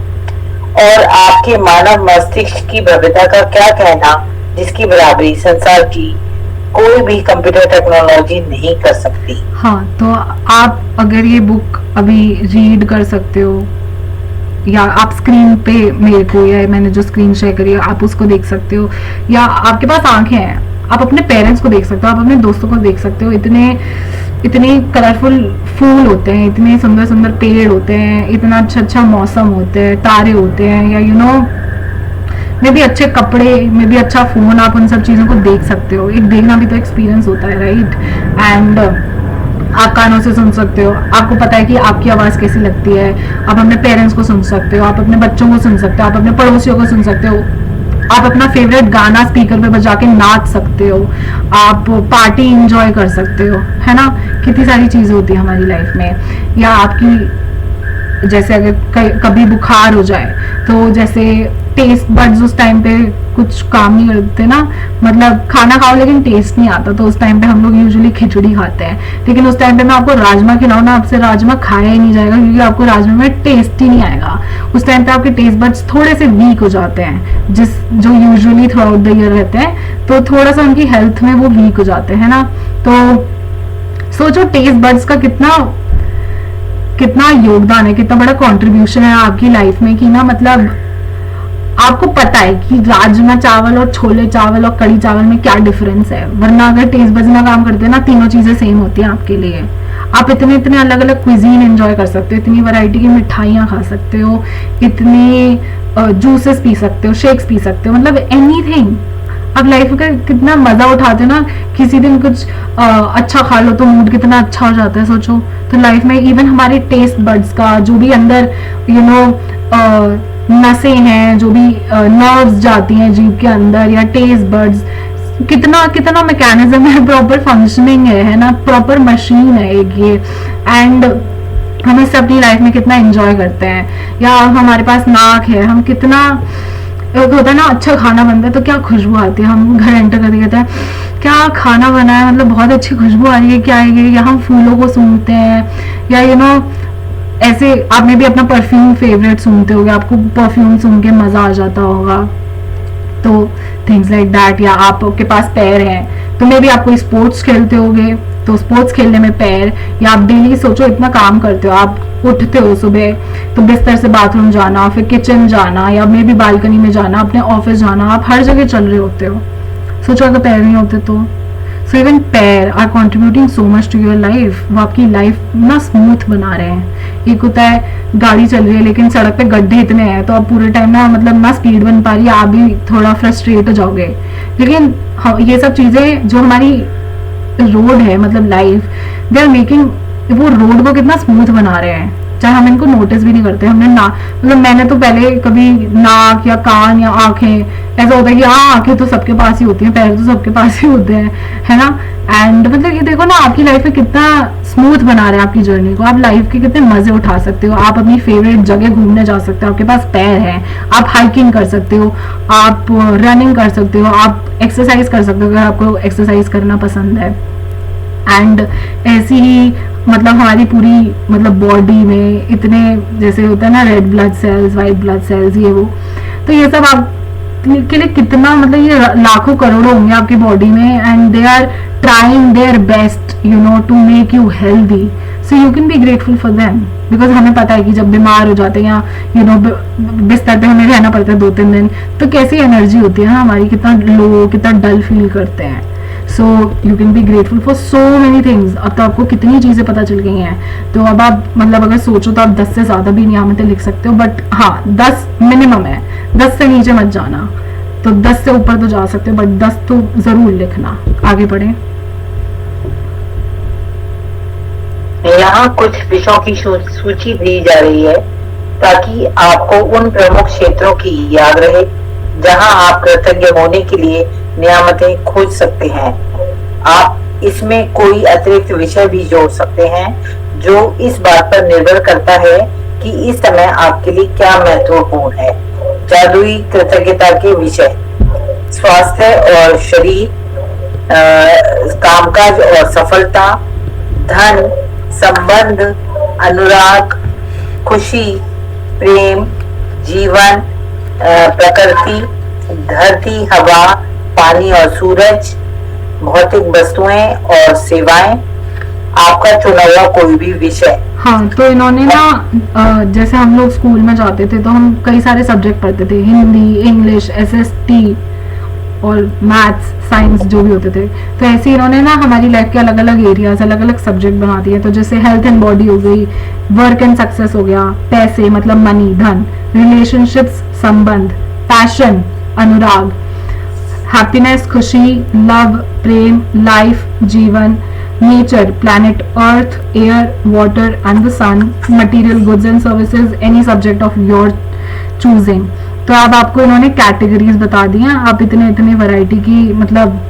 और आपके मानव मस्तिष्क की भव्यता का क्या कहना, जिसकी बराबरी संसार की कोई भी कंप्यूटर टेक्नोलॉजी नहीं कर सकती। हाँ, तो आप अगर ये बुक अभी रीड कर सकते हो, या आप स्क्रीन पे मेरे को या मैंने जो स्क्रीन शेयर करी है आप उसको देख सकते हो, या आपके पास आंखें हैं आप अपने पेरेंट्स को देख सकते हो, आप अपने दोस्तों को देख सकते हो। इतने कलरफुल फूल होते हैं, इतने सुंदर सुंदर पेड़ होते हैं, इतना अच्छा अच्छा मौसम होते हैं, तारे होते हैं, या यू नो मे भी अच्छे कपड़े, मे भी अच्छा फोन, आप उन सब चीज़ों को देख सकते हो। एक देखना भी तो एक्सपीरियंस होता है, राइट। एंड आप कानों से सुन सकते हो, आपको पता है कि आपकी आवाज़ कैसी लगती है, आप अपने पेरेंट्स को सुन सकते हो, आप अपने बच्चों को सुन सकते हो, आप अपने पड़ोसियों को सुन सकते हो, आप अपना फेवरेट गाना स्पीकर पे बजा के नाच सकते हो, आप पार्टी एंजॉय कर सकते हो, है ना। कितनी सारी चीज़ें होती है हमारी लाइफ में। या आपकी जैसे अगर कभी बुखार हो जाए तो जैसे टेस्ट बड्स उस टाइम पे कुछ काम नहीं करते ना, मतलब खाना खाओ लेकिन टेस्ट नहीं आता, तो उस टाइम पे हम लोग यूजुअली खिचड़ी खाते हैं, लेकिन उस टाइम पे मैं आपको राजमा खिलाऊं ना, आपसे राजमा खाया ही नहीं जाएगा क्योंकि आपको राजमा में टेस्ट ही नहीं आएगा। उस टाइम पे आपके टेस्ट बड्स थोड़े से वीक हो जाते हैं, जो usually through out the year रहते हैं, तो थोड़ा सा उनकी हेल्थ में वो वीक हो जाते हैं ना। तो सोचो टेस्ट बड्स का कितना योगदान है, कितना बड़ा कंट्रीब्यूशन है आपकी लाइफ में, कि ना मतलब आपको पता है कि राजमा चावल और छोले चावल और कड़ी चावल में क्या डिफरेंस है, वरना अगर टेस्ट बड्स ना काम करते ना, तीनों चीजें सेम होती हैं आपके लिए। आप इतने अलग अलग क्विजीन एंजॉय कर सकते हो, इतनी वैरायटी की मिठाइयाँ खा सकते हो, इतनी जूसेस पी सकते हो, शेक्स पी सकते हो, मतलब एनीथिंग। आप लाइफ का कितना मजा उठाते हो ना, किसी दिन कुछ अच्छा खा लो तो मूड कितना अच्छा हो जाता है, सोचो। तो लाइफ में इवन हमारे टेस्ट बड्स का जो भी अंदर यू नो नसें हैं, जो भी नर्व्स जाती हैं जीभ के अंदर, या टेस्ट बड्स कितना कितना मैकेनिज्म है, प्रॉपर फंक्शनिंग है ना, प्रॉपर मशीन है एक ये। एंड हम इसे अपनी लाइफ में कितना एंजॉय करते हैं। या हमारे पास नाक है, हम कितना, एक होता है ना अच्छा खाना बनता है तो क्या खुशबू आती है, हम घर एंटर करके कहते हैं क्या खाना बना है, मतलब बहुत अच्छी खुशबू आ रही है, क्या है, या हम फूलों को सूंघते हैं, या यू नो ऐसे आपने भी अपना परफ्यूम फेवरेट सूंघते होगे, आपको परफ्यूम सूंघ के मजा आ जाता होगा। तो थिंग्स लाइक दैट। या आपके पास पैर हैं तो मे भी आप कोई स्पोर्ट्स खेलते होगे, तो स्पोर्ट्स खेलने में पैर, या आप डेली सोचो इतना काम करते हो, आप उठते हो सुबह तो बिस्तर से बाथरूम जाना, फिर किचन जाना, या मे भी बालकनी में जाना, अपने ऑफिस जाना, आप हर जगह चल रहे होते हो। सोचो अगर पैर नहीं होते तो। सो इवन पैर are contributing so much to your life. वो आपकी लाइफ ना स्मूथ बना रहे हैं। एक होता है गाड़ी चल रही है लेकिन सड़क पे गड्ढे इतने हैं तो आप पूरे टाइम ना मतलब ना स्पीड बन पा रही है, आप भी थोड़ा फ्रस्ट्रेट हो जाओगे। लेकिन ये सब चीजें जो हमारी रोड है मतलब लाइफ, दे आर मेकिंग वो रोड को कितना स्मूथ बना रहे हैं, चाहे हम इनको नोटिस भी नहीं करते। हमने ना मतलब मैंने तो पहले कभी नाक या कान या आंखें, ऐसा होता है कि हाँ आंखें तो सबके पास ही होती हैं, पैर तो सबके पास ही होते हैं, है ना। एंड मतलब ये देखो ना आपकी लाइफ में कितना स्मूथ बना रहे हैं आपकी जर्नी को, आप लाइफ के कितने मजे उठा सकते हो, आप अपनी फेवरेट जगह घूमने जा सकते हो, आपके पास पैर है, आप हाइकिंग कर सकते हो, आप रनिंग कर सकते हो, आप एक्सरसाइज कर सकते हो अगर आपको एक्सरसाइज करना पसंद है। एंड ऐसी ही मतलब हमारी पूरी मतलब बॉडी में इतने जैसे होता है ना red blood cells, white blood cells, ये वो, तो ये सब आप के लिए कितना मतलब ये लाखों करोड़ों होंगे आपकी बॉडी में, and they are trying their best you know to make you healthy. So you can be grateful for them, because हमें पता है कि जब बीमार हो जाते हैं या यू नो बिस्तर पे हमें रहना पड़ता है 2-3 दिन, तो कैसी एनर्जी होती है ना हमारी, कितना लो, कितना डल फील करते हैं। So you can be grateful for so many things. अब तो आपको कितनी चीज़ें पता चल गई हैं, तो अब आप मतलब अगर सोचो तो आप 10 से ज़्यादा भी नियामतें लिख सकते हो, बट हाँ 10 मिनिमम है, 10 से नीचे मत जाना। तो 10 से ऊपर तो जा सकते हो बट 10 तो ज़रूर लिखना। आगे बढ़े। यहाँ कुछ विषयों की सूची दी जा रही है ताकि आपको उन प्रमुख क्षेत्रों की याद रहे जहाँ आप कृतज्ञ होने के लिए नियामतें खोज सकते हैं। आप इसमें कोई अतिरिक्त विषय भी जोड़ सकते हैं जो इस बात पर निर्भर करता है कि इस समय आपके लिए क्या महत्वपूर्ण है। जादुई कृतज्ञता के विषय: स्वास्थ्य और शरीर, कामकाज और सफलता, धन, संबंध, अनुराग, खुशी, प्रेम, जीवन, प्रकृति, धरती, हवा, पानी और सूरज, भौतिक वस्तुएं और सेवाएं, आपका चुना हुआ कोई भी विषय। हाँ, तो इन्होंने ना जैसे हम लोग स्कूल में जाते थे तो हम कई सारे सब्जेक्ट पढ़ते थे, हिंदी, इंग्लिश, एसएसटी और मैथ्स, साइंस जो भी होते थे। तो ऐसे इन्होंने ना हमारी लाइफ के अलग अलग एरियाज, अलग अलग सब्जेक्ट बना दिए। तो जैसे हेल्थ एंड बॉडी हो गई, वर्क एंड सक्सेस हो गया, पैसे मतलब मनी, धन, रिलेशनशिप्स संबंध, पैशन अनुराग, हैप्पीनेस खुशी, लव प्रेम, लाइफ जीवन, nature planet earth, air water and the sun, material goods and services, any subject of your choosing. तो अब आपको इन्होंने कैटेगरीज बता दी हैं, आप इतने इतने वैरायटी की मतलब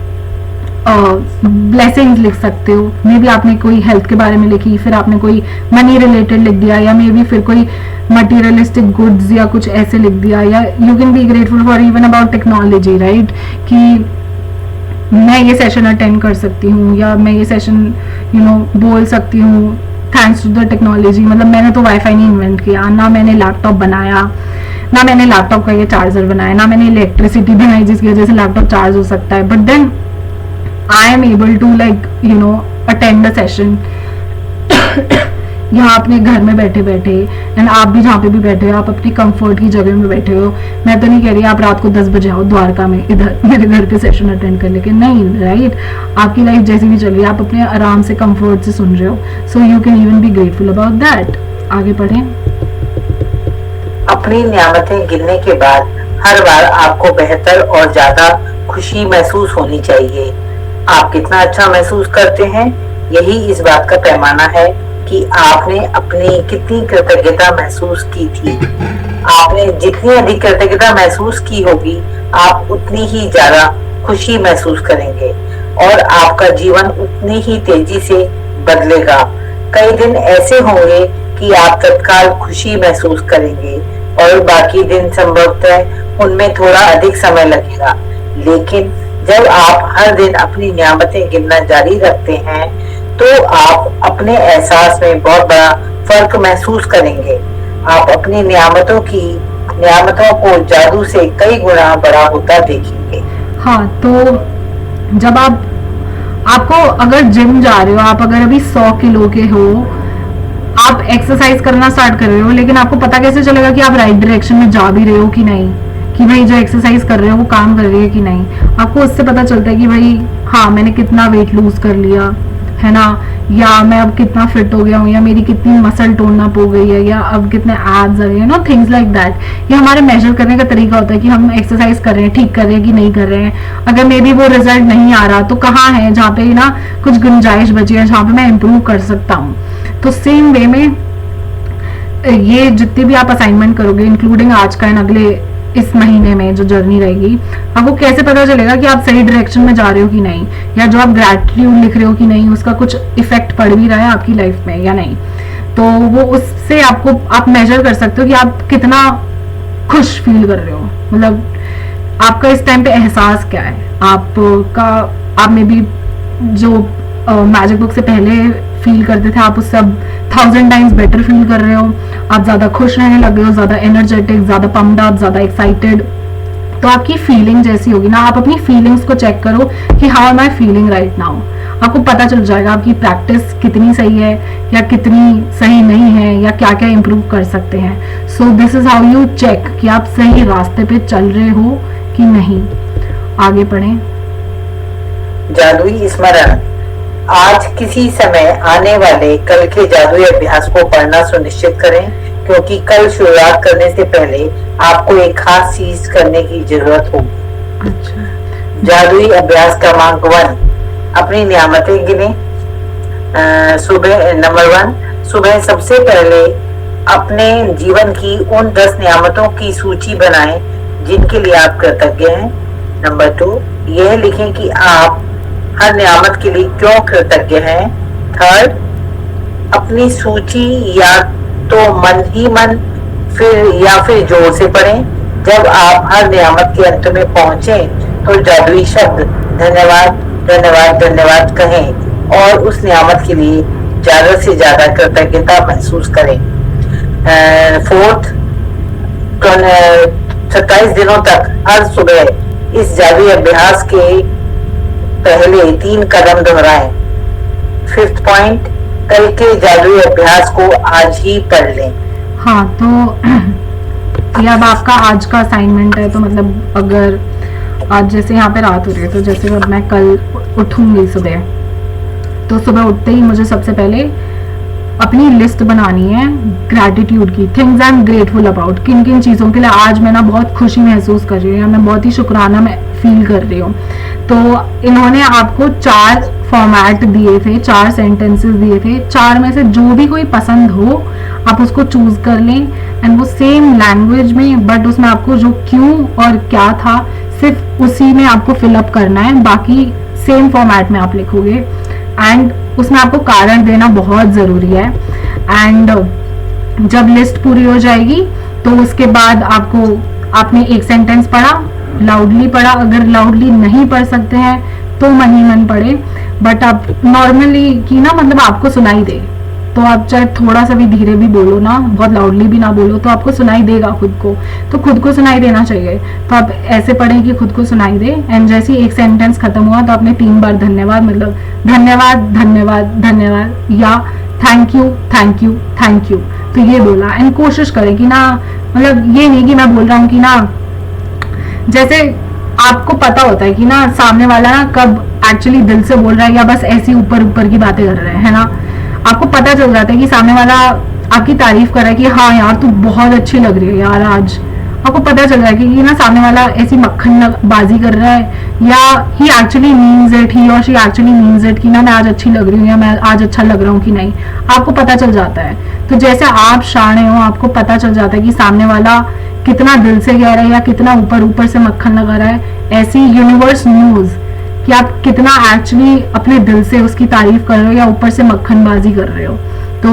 ब्लेसिंग्स लिख सकते हो। मे बी आपने कोई हेल्थ के बारे में लिखी, फिर आपने कोई मनी रिलेटेड लिख दिया, या मे बी फिर कोई मटीरियलिस्टिक गुड्स या कुछ ऐसे लिख दिया, या you can be grateful for even about technology, right, कि मैं ये सेशन अटेंड कर सकती हूँ, या मैं ये सेशन यू नो बोल सकती हूँ थैंक्स टू द टेक्नोलॉजी। मतलब मैंने तो वाईफाई नहीं इन्वेंट किया, ना मैंने लैपटॉप बनाया, ना मैंने लैपटॉप का ये चार्जर बनाया, ना मैंने इलेक्ट्रिसिटी बनाई जिसकी वजह से लैपटॉप चार्ज हो सकता है, but then I am able to like you know attend the session यहाँ अपने घर में बैठे बैठे, एंड आप भी जहाँ पे भी बैठे हो, आप अपनी कंफर्ट की जगह में बैठे हो। मैं तो नहीं कह रही आप रात को 10 बजे आओ द्वारका में इधर मेरे घर पे सेशन अटेंड कर लेके, नहीं, राइट। आपकी लाइफ जैसी भी चल रही है, आप अपने आराम से कंफर्ट से सुन रहे हो, सो you can even be grateful about that. आगे बढ़ें। अपनी नियामतें गिनने के बाद हर बार आपको बेहतर और ज्यादा खुशी महसूस होनी चाहिए। आप कितना अच्छा महसूस करते हैं, यही इस बात का पैमाना है कि आपने अपनी कितनी कृतज्ञता महसूस की थी। आपने जितनी अधिक कृतज्ञता महसूस की होगी, आप उतनी ही ज्यादा खुशी महसूस करेंगे और आपका जीवन उतनी ही तेजी से बदलेगा। कई दिन ऐसे होंगे कि आप तत्काल खुशी महसूस करेंगे और बाकी दिन संभवतः उनमें थोड़ा अधिक समय लगेगा। लेकिन जब आप हर दिन अपनी नियामतें गिनना जारी रखते हैं तो आप अपने एहसास में बहुत बड़ा फर्क महसूस करेंगे। आप अपनी नियामतों को जादू से कई गुना बड़ा होता देखेंगे। हाँ, तो जब आपको अगर जिम जा रहे हो, आप अगर अभी 100 किलो के हो, आप एक्सरसाइज करना स्टार्ट कर रहे हो, लेकिन आपको पता कैसे चलेगा कि आप राइट डायरेक्शन में जा भी रहे हो कि नहीं, कि भाई जो एक्सरसाइज कर रहे हो वो काम कर रही है कि नहीं। आपको उससे पता चलता है कि भाई हाँ, मैंने कितना वेट लूज कर लिया है ना, या मैं अब कितना फिट हो गया हूँ, या मेरी कितनी मसल टोन अप हो गई है, या अब कितने एब्स आ गए हैं, नो थिंग्स लाइक दैट। ये हमारे मेजर करने का तरीका होता है कि हम एक्सरसाइज कर रहे हैं, ठीक कर रहे हैं कि नहीं कर रहे हैं। अगर मे बी वो रिजल्ट नहीं आ रहा तो कहाँ है जहाँ पे ना कुछ गुंजाइश बची है, जहाँ पे मैं इम्प्रूव कर सकता हूँ। तो सेम वे में ये जितने भी आप असाइनमेंट करोगे, इंक्लूडिंग आज का एंड अगले इस महीने में जो जर्नी रहेगी, आपको कैसे पता चलेगा कि आप सही डायरेक्शन में जा रहे हो कि नहीं, या जो आप ग्रैटिट्यूड लिख रहे हो कि नहीं, उसका कुछ इफेक्ट पड़ भी रहा है आपकी लाइफ में या नहीं। तो वो उससे आप मेजर कर सकते हो कि आप कितना खुश फील कर रहे हो, मतलब आपका इस टाइम पे एहसास क्या है आप में भी जो मैजिक बुक से पहले फील करते थे, आप उससे अब 1000 टाइम्स बेटर फील कर रहे हो। आप ज्यादा खुश रहने लगे हो, ज्यादा एनर्जेटिक, ज्यादा पम्प्ड अप, ज्यादा एक्साइटेड। तो आपकी फीलिंग जैसी होगी ना, आप अपनी फीलिंग्स को चेक करो कि how am I feeling right now. आपको पता चल जाएगा आपकी प्रैक्टिस कितनी सही है या कितनी सही नहीं है, या क्या क्या इंप्रूव कर सकते हैं। So this is how you check कि आप सही रास्ते पे चल रहे हो कि नहीं। आगे पढ़ें। जादुई स्मरण। आज किसी समय आने वाले कल के जादुई अभ्यास को पढ़ना सुनिश्चित करें, क्योंकि कल शुरुआत करने से पहले आपको एक खास चीज करने की जरूरत होगी। अच्छा। जादुई अभ्यास क्रमांक 1, अपनी नियामतें गिने। सुबह नंबर 1, सुबह सबसे पहले अपने जीवन की उन 10 नियामतों की सूची बनाएं जिनके लिए आप कृतज्ञ हैं। नंबर 2, यह लिखें कि आप हर नियामत के लिए क्यों कृतज्ञ हैं। 3rd, अपनी सूची या तो मन ही मन फिर जोर से पढ़ें। जब आप हर नियामत के अंत में पहुंचे तो जादुई शब्द धन्यवाद धन्यवाद धन्यवाद कहें और उस नियामत के लिए ज्यादा से ज्यादा कृतज्ञता महसूस करें। 4th, 27 दिनों तक हर सुबह इस जादुई अभ्यास के पहले 3 कदम दोहराएं। 5th पॉइंट, कल के जादुई अभ्यास को आज ही पढ़ लें। हाँ, तो ये अब आपका आज का असाइनमेंट है। तो मतलब अगर आज जैसे यहाँ पे रात हो रही है, तो जैसे अब मैं कल उठूंगी सुबह, तो सुबह उठते ही मुझे सबसे पहले अपनी लिस्ट बनानी है ग्रैटिट्यूड की, things I am grateful about. किन किन चीज़ों के लिए आज मैं ना बहुत खुशी महसूस कर रही हूँ, या मैं बहुत ही शुक्राना मैं फील कर रही हूँ। तो इन्होंने आपको 4 फॉर्मेट दिए थे, 4 सेंटेंसेस दिए थे। 4 में से जो भी कोई पसंद हो आप उसको चूज कर लें, एंड वो सेम लैंग्वेज में, बट उसमें आपको जो क्यों और क्या था सिर्फ उसी में आपको फिलअप करना है, बाकी सेम फॉर्मेट में आप लिखोगे। एंड उसमें आपको कारण देना बहुत ज़रूरी है। एंड जब लिस्ट पूरी हो जाएगी तो उसके बाद आपने एक सेंटेंस पढ़ा, लाउडली पढ़ा। अगर लाउडली नहीं पढ़ सकते हैं तो मन ही मन पढ़े, बट आप नॉर्मली की ना, मतलब आपको सुनाई दे, तो आप चाहे थोड़ा सा भी धीरे भी बोलो ना, बहुत लाउडली भी ना बोलो, तो आपको सुनाई देगा खुद को, तो खुद को सुनाई देना चाहिए। तो आप ऐसे पढ़ें कि खुद को सुनाई दे। एंड जैसे ही एक सेंटेंस खत्म हुआ तो आपने 3 बार धन्यवाद, मतलब धन्यवाद धन्यवाद धन्यवाद, या thank you thank you thank you, तो ये बोला। एंड कोशिश करें कि ना, मतलब ये नहीं कि मैं बोल रहा हूँ कि ना, जैसे आपको पता होता है कि ना सामने वाला ना कब एक्चुअली दिल से बोल रहा है या बस ऐसी ऊपर ऊपर की बातें कर रहे हैं, है ना। आपको पता चल जाता है कि सामने वाला आपकी तारीफ कर रहा है कि हाँ यार तू बहुत अच्छी लग रही है यार, आपको पता चल रहा है कि ये ना सामने वाला ऐसी बाजी कर रहा है, या ही एक्चुअली मीन्स इट, ही और शी एक्चुअली मीन्स इट, कि ना मैं आज अच्छी लग रही हूँ या मैं आज अच्छा लग रहा हूँ कि नहीं, आपको पता चल जाता है। तो जैसे आप शाणे हो, आपको पता चल जाता है कि सामने वाला कितना दिल से कह रहा है या कितना ऊपर ऊपर से मक्खन लगा रहा है। ऐसी यूनिवर्स न्यूज कि आप कितना एक्चुअली अपने दिल से उसकी तारीफ कर रहे हो या ऊपर से मक्खनबाजी कर रहे हो। तो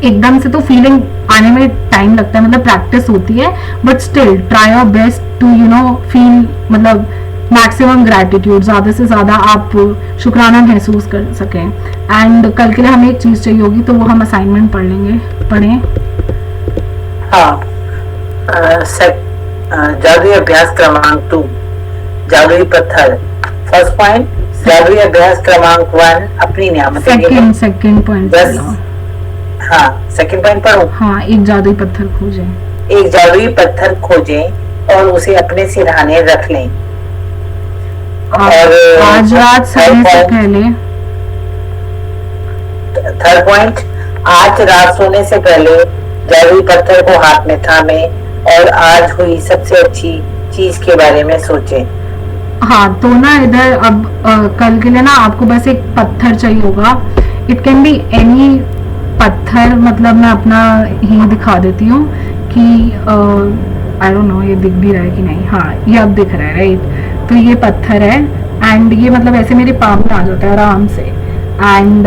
एकदम से तो फीलिंग आने में टाइम लगता है, मतलब प्रैक्टिस होती है, but still try your best to feel, मतलब मैक्सिमम ग्रैटिट्यूड, ज़्यादा से ज़्यादा आप शुक्राना महसूस कर सकें। एंड कल के लिए हमें एक चीज़ चाहिए होगी, तो वो हम असाइनमेंट पढ़ लेंगे। पढ़ें। हाँ, जादुई अभ्यास क्रमांक 2, जादुई पत्थर। फर्स्ट पॉइंट, जादुई अभ्यास क्रमांक 1, अपनी नियामतें। Second point. हाँ, सेकंड पॉइंट पढ़ो। हाँ, एक जादुई पत्थर खोजें। एक जादुई पत्थर खोजें और उसे अपने सिरहाने रख लें। और आज रात सोने से पहले। थर्ड पॉइंट, आज रात सोने से पहले जादुई पत्थर को हाथ में थामे और आज हुई सबसे अच्छी चीज के बारे में सोचें। हाँ, तो ना इधर अब कल के लिए ना आपको बस एक पत्थर चाहिए होगा। इट कैन बी एनी पत्थर, मतलब मैं अपना ही दिखा देती हूँ कि आई डोंट नो ये दिख भी रहा है कि नहीं। हाँ, ये अब दिख रहा है, राइट। तो ये पत्थर है एंड ये मतलब ऐसे मेरे पाम में आ जाता है आराम से, and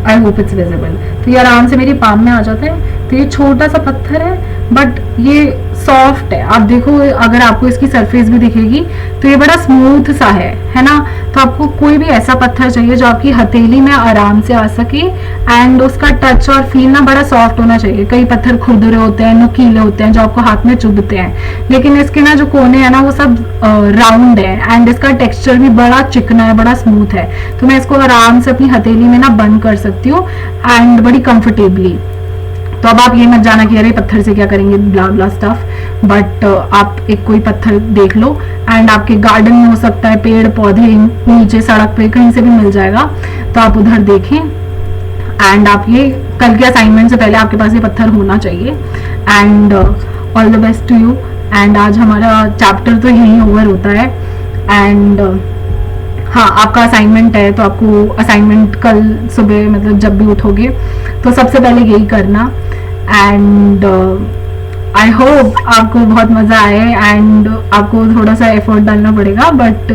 I hope it's visible. तो ये आराम से मेरी पाम में आ जाता है। तो ये छोटा सा पत्थर है बट ये सॉफ्ट है। आप देखो, अगर आपको इसकी सरफेस भी दिखेगी तो ये बड़ा स्मूथ सा है ना। तो आपको कोई भी ऐसा पत्थर चाहिए जो आपकी हथेली में आराम से आ सके एंड उसका टच और फील ना बड़ा सॉफ्ट होना चाहिए। कई पत्थर खुरदुरे होते हैं, नुकीले होते हैं, जो आपको हाथ में चुभते हैं, लेकिन इसके ना जो कोने हैं ना वो सब राउंड है एंड इसका टेक्सचर भी बड़ा चिकना है, बड़ा स्मूथ है। तो मैं इसको आराम से अपनी हथेली में ना बंद कर सकती हूँ एंड बड़ी कंफर्टेबली। तो अब आप ये मत जाना कि अरे पत्थर से क्या करेंगे, ब्ला ब्ला स्टफ, बट आप एक कोई पत्थर देख लो एंड आपके गार्डन में हो सकता है, पेड़ पौधे नीचे सड़क पे कहीं से भी मिल जाएगा, तो आप उधर देखें। एंड आप ये कल के असाइनमेंट से पहले आपके पास ये पत्थर होना चाहिए। And all the best to you. And आज हमारा चैप्टर तो यहीं ओवर होता है। एंड हाँ, आपका असाइनमेंट है तो आपको असाइनमेंट कल सुबह, मतलब जब भी उठोगे तो सबसे पहले यही करना। एंड आई होप आपको बहुत मज़ा आए एंड आपको थोड़ा सा एफर्ट डालना पड़ेगा, बट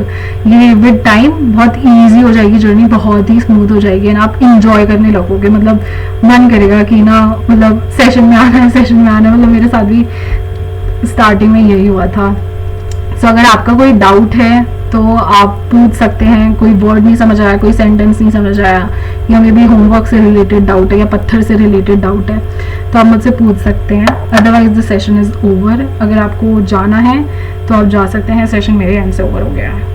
ये विद टाइम बहुत इजी हो जाएगी जर्नी, बहुत ही स्मूथ हो जाएगी एंड आप इंजॉय करने लगोगे। मतलब मन करेगा कि ना, मतलब सेशन में आना है, सेशन में आना है। मतलब मेरे साथ भी स्टार्टिंग में यही हुआ था। सो अगर आपका कोई डाउट है तो आप पूछ सकते हैं। कोई वर्ड नहीं समझ आया, कोई सेंटेंस नहीं समझ आया, या मे बी होमवर्क से रिलेटेड डाउट है या पत्थर से रिलेटेड डाउट है, तो आप मुझसे पूछ सकते हैं। Otherwise the session is over. अगर आपको जाना है तो आप जा सकते हैं, सेशन मेरे एंड से ओवर हो गया है।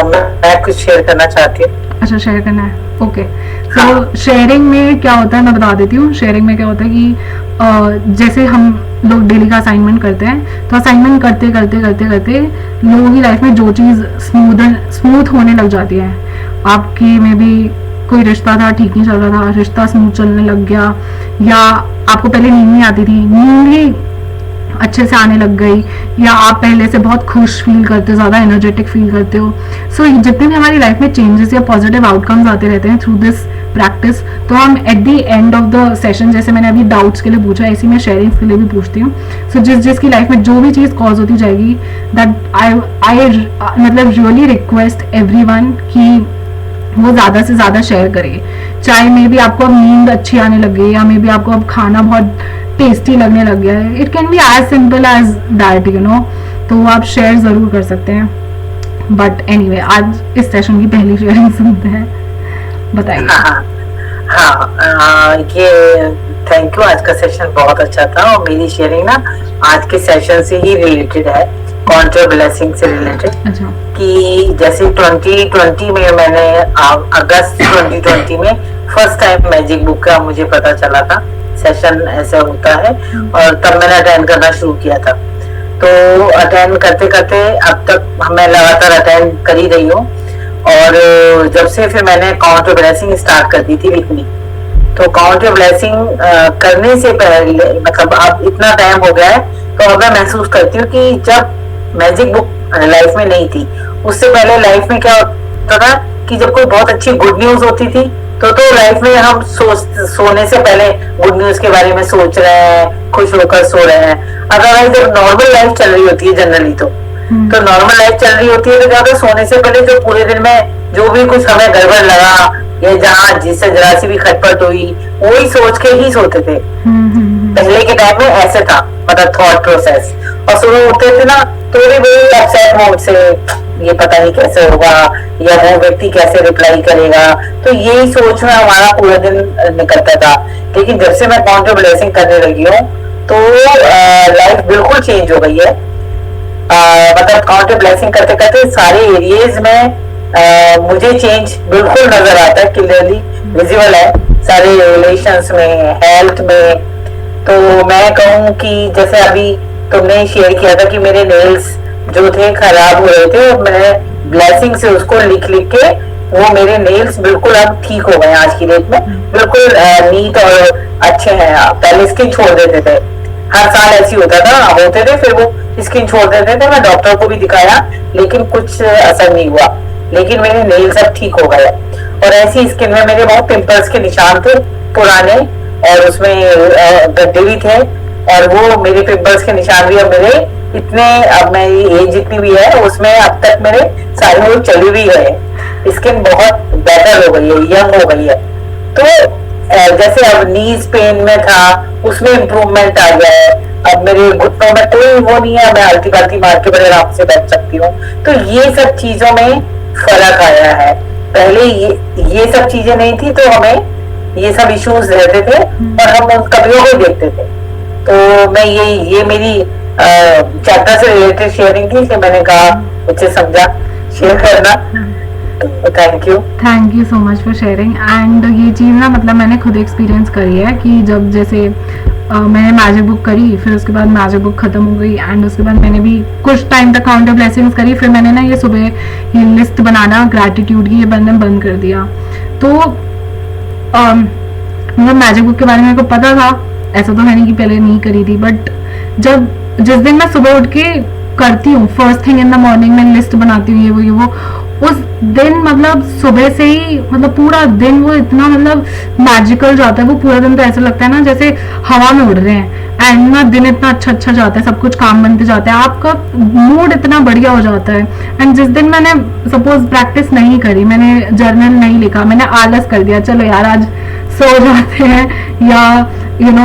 मैं कुछ शेयर करना चाहती हूँ। अच्छा, शेयर करना है, ओके। तो शेयरिंग में क्या होता है मैं बता देती हूँ। शेयरिंग में क्या होता है कि जैसे हम लोग डेली का असाइनमेंट करते हैं, तो असाइनमेंट करते करते करते करते लोगों की लाइफ में जो चीज़ स्मूथ होने लग जाती है, आपकी में भी कोई रिश्ता था ठीक नहीं चल रहा था, रिश्ता स्मूथ चलने लग गया, या आपको पहले नींद नहीं आती थी, नींद ही अच्छे से आने लग गई, या आप पहले से बहुत खुश फील करते हो, ज़्यादा एनर्जेटिक फील करते हो। सो जितने भी हमारी लाइफ में चेंजेस या पॉजिटिव आउटकम्स आते रहते हैं थ्रू दिस प्रैक्टिस, तो हम at the end of the session, जैसे मैंने अभी डाउट्स के लिए पूछा, ऐसे मैं शेयरिंग के लिए भी पूछती हूँ। सो जिसकी लाइफ में जो भी चीज़ कॉज होती जाएगी, दैट आई मतलब रियली रिक्वेस्ट एवरीवन कि वो ज़्यादा से ज़्यादा शेयर करे। चाहे मे भी आपको अब नींद अच्छी आने लग गई, या मे भी आपको अब खाना बहुत टेस्टी लगने लग गया है, it can be as simple as that, you know. तो आप शेयर ज़रूर कर सकते हैं। बट एनीवे, आज इस सेशन की पहली शेयरिंग सुनते हैं, बताइए। हाँ, ये थैंक यू। आज का सेशन बहुत अच्छा था और मेरी शेयरिंग ना आज के सेशन से ही रिलेटेड है, कॉन्ट्रा ब्लेसिंग से रिलेटेड। अच्छा। कि जैसे 2020 में मैंने अगस्त 2020 में फर्स्ट टाइम मैजिक बुक का मुझे पता चला था, सेशन ऐसा होता है, और तब मैंने अटेंड करना शुरू किया था। तो अटेंड करते करते अब तक मैं लगातार अटेंड कर ही रही हूँ, और जब से फिर मैंने काउंटर ब्लेसिंग स्टार्ट कर दी थी वीकली, तो काउंट योर ब्लेसिंग करने से पहले, मतलब अब इतना टाइम हो गया है, तो अब मैं महसूस करती हूँ कि जब मैजिक बुक लाइफ में नहीं थी, उससे पहले लाइफ में क्या होता था कि जब कोई बहुत अच्छी गुड न्यूज होती थी तो लाइफ में हम सोने से पहले गुड न्यूज के बारे में सोच रहे हैं, खुश होकर सो रहे हैं। अदरवाइज जब नॉर्मल लाइफ चल रही होती है जनरली, तो नॉर्मल लाइफ चल रही होती है तो क्या होता है, सोने से पहले जो पूरे दिन में जो भी कुछ हमें गड़बड़ लगा या जहाँ जिससे जरा सी भी खटपट हुई, वही सोच के ही सोते थे। पहले के टाइम में ऐसे था, मतलब थॉट प्रोसेस। और सुबह उठते थे ना तो भी वही अपसेट मोड से, ये पता नहीं कैसे होगा या वो व्यक्ति कैसे रिप्लाई करेगा, तो यही सोच में हमारा पूरा दिन निकलता था। लेकिन जब से मैं काउंट योर ब्लेसिंग करने लगी हूँ तो लाइफ बिल्कुल चेंज हो गई है। मतलब काउंट योर ब्लेसिंग करते करते सारे एरियाज में मुझे चेंज बिल्कुल नजर आता है, क्लियरली विजिबल है, सारे रिलेशंस में, हेल्थ में। तो मैं कहूँ कि जैसे अभी तुमने शेयर किया था कि मेरे नेल्स जो थे खराब हो रहे थे, और मैं ब्लेसिंग से उसको लिख लिख के वो मेरे नेल्स बिल्कुल अब ठीक हो गए। आज की डेट में बिल्कुल नीट और अच्छे हैं। पहले स्किन छोड़ देते थे, हर साल ऐसी होता था, होते थे फिर वो स्किन छोड़ देते थे। मैं डॉक्टर को भी दिखाया लेकिन कुछ असर नहीं हुआ, लेकिन मेरे नेल्स अब ठीक हो गए। और ऐसी स्किन में मेरे बहुत पिंपल्स के निशान थे पुराने, और उसमें गड्ढे भी थे, और वो मेरे पिंपल्स के निशान भी अब मेरे इतने, अब मेरी एज जितनी भी है उसमें अब तक मेरे सारे लोग चले भी गए। स्किन बहुत बेटर हो गई है, यंग हो गई है। तो जैसे अब नीज पेन में था उसमें इम्प्रूवमेंट आ गया है। अब मेरे घुटनों में कोई वो नहीं है, मैं हल्की बाल्टी मार के बड़े आराम से बैठ सकती हूँ। तो ये सब चीजों में फर्क आया है। पहले ये सब चीजें नहीं थी तो हमें ये सब इश्यूज रहते थे और हम उन कमियों को देखते थे। तो मैं ये मेरी चैप्टर से रिलेटेड शेयरिंग थी कि मैंने कहा मुझे समझा शेयर करना। तो thank you so much for sharing. And ये चीज़ ना मतलब मैंने खुद एक्सपीरियंस करी है कि जब जैसे मैंने मैजिक बुक करी, फिर उसके बाद मैजिक बुक खत्म हो गई, एंड उसके बाद मैंने भी कुछ टाइम तक काउंट योर ब्लेसिंग्स करी। फिर मैंने ना ये सुबह ये लिस्ट बनाना ग्रैटिट्यूड की, ये मैंने बंद कर दिया। तो मतलब मैजिक बुक के बारे में मेरे को पता था, ऐसा तो है नहीं कि पहले नहीं करी थी, बट जब जिस दिन मैं सुबह उठ के करती हूँ, first thing in the morning में लिस्ट बनाती हूँ ये वो, उस दिन मतलब सुबह से ही मतलब पूरा दिन वो इतना मतलब मैजिकल जाता है। वो पूरा दिन तो ऐसा लगता है ना जैसे हवा में उड़ रहे हैं, एंड ना दिन इतना अच्छा जाता है, सब कुछ काम बनते जाता है, आपका मूड इतना बढ़िया हो जाता है। एंड जिस दिन मैंने सपोज प्रैक्टिस नहीं करी, मैंने जर्नल नहीं लिखा, मैंने आलस कर दिया, चलो यार आज सो जाते हैं या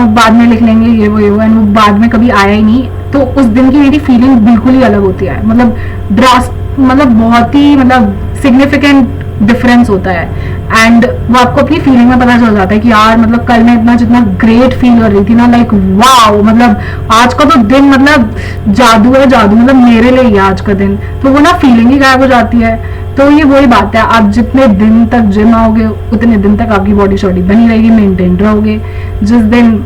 बाद में लिख लेंगे ये वो एंड वो बाद में कभी आया ही नहीं, तो उस दिन की मेरी फीलिंग बिल्कुल ही अलग होती है। मतलब बहुत ही मतलब सिग्निफिकेंट डिफरेंस होता है। एंड वो आपको अपनी फीलिंग में पता चल जाता है कि यार मतलब कल मैं इतना जितना ग्रेट फील कर रही थी ना, लाइक वाओ, मतलब आज का तो दिन मतलब जादू है, जादू मतलब मेरे लिए ही आज का दिन। तो वो ना फीलिंग ही गायब हो जाती है। तो ये वही बात है, आप जितने दिन तक जिम आओगे उतने दिन तक आपकी बॉडी शॉडी बनी रहेगी, मेंटेन रहोगे। जिस दिन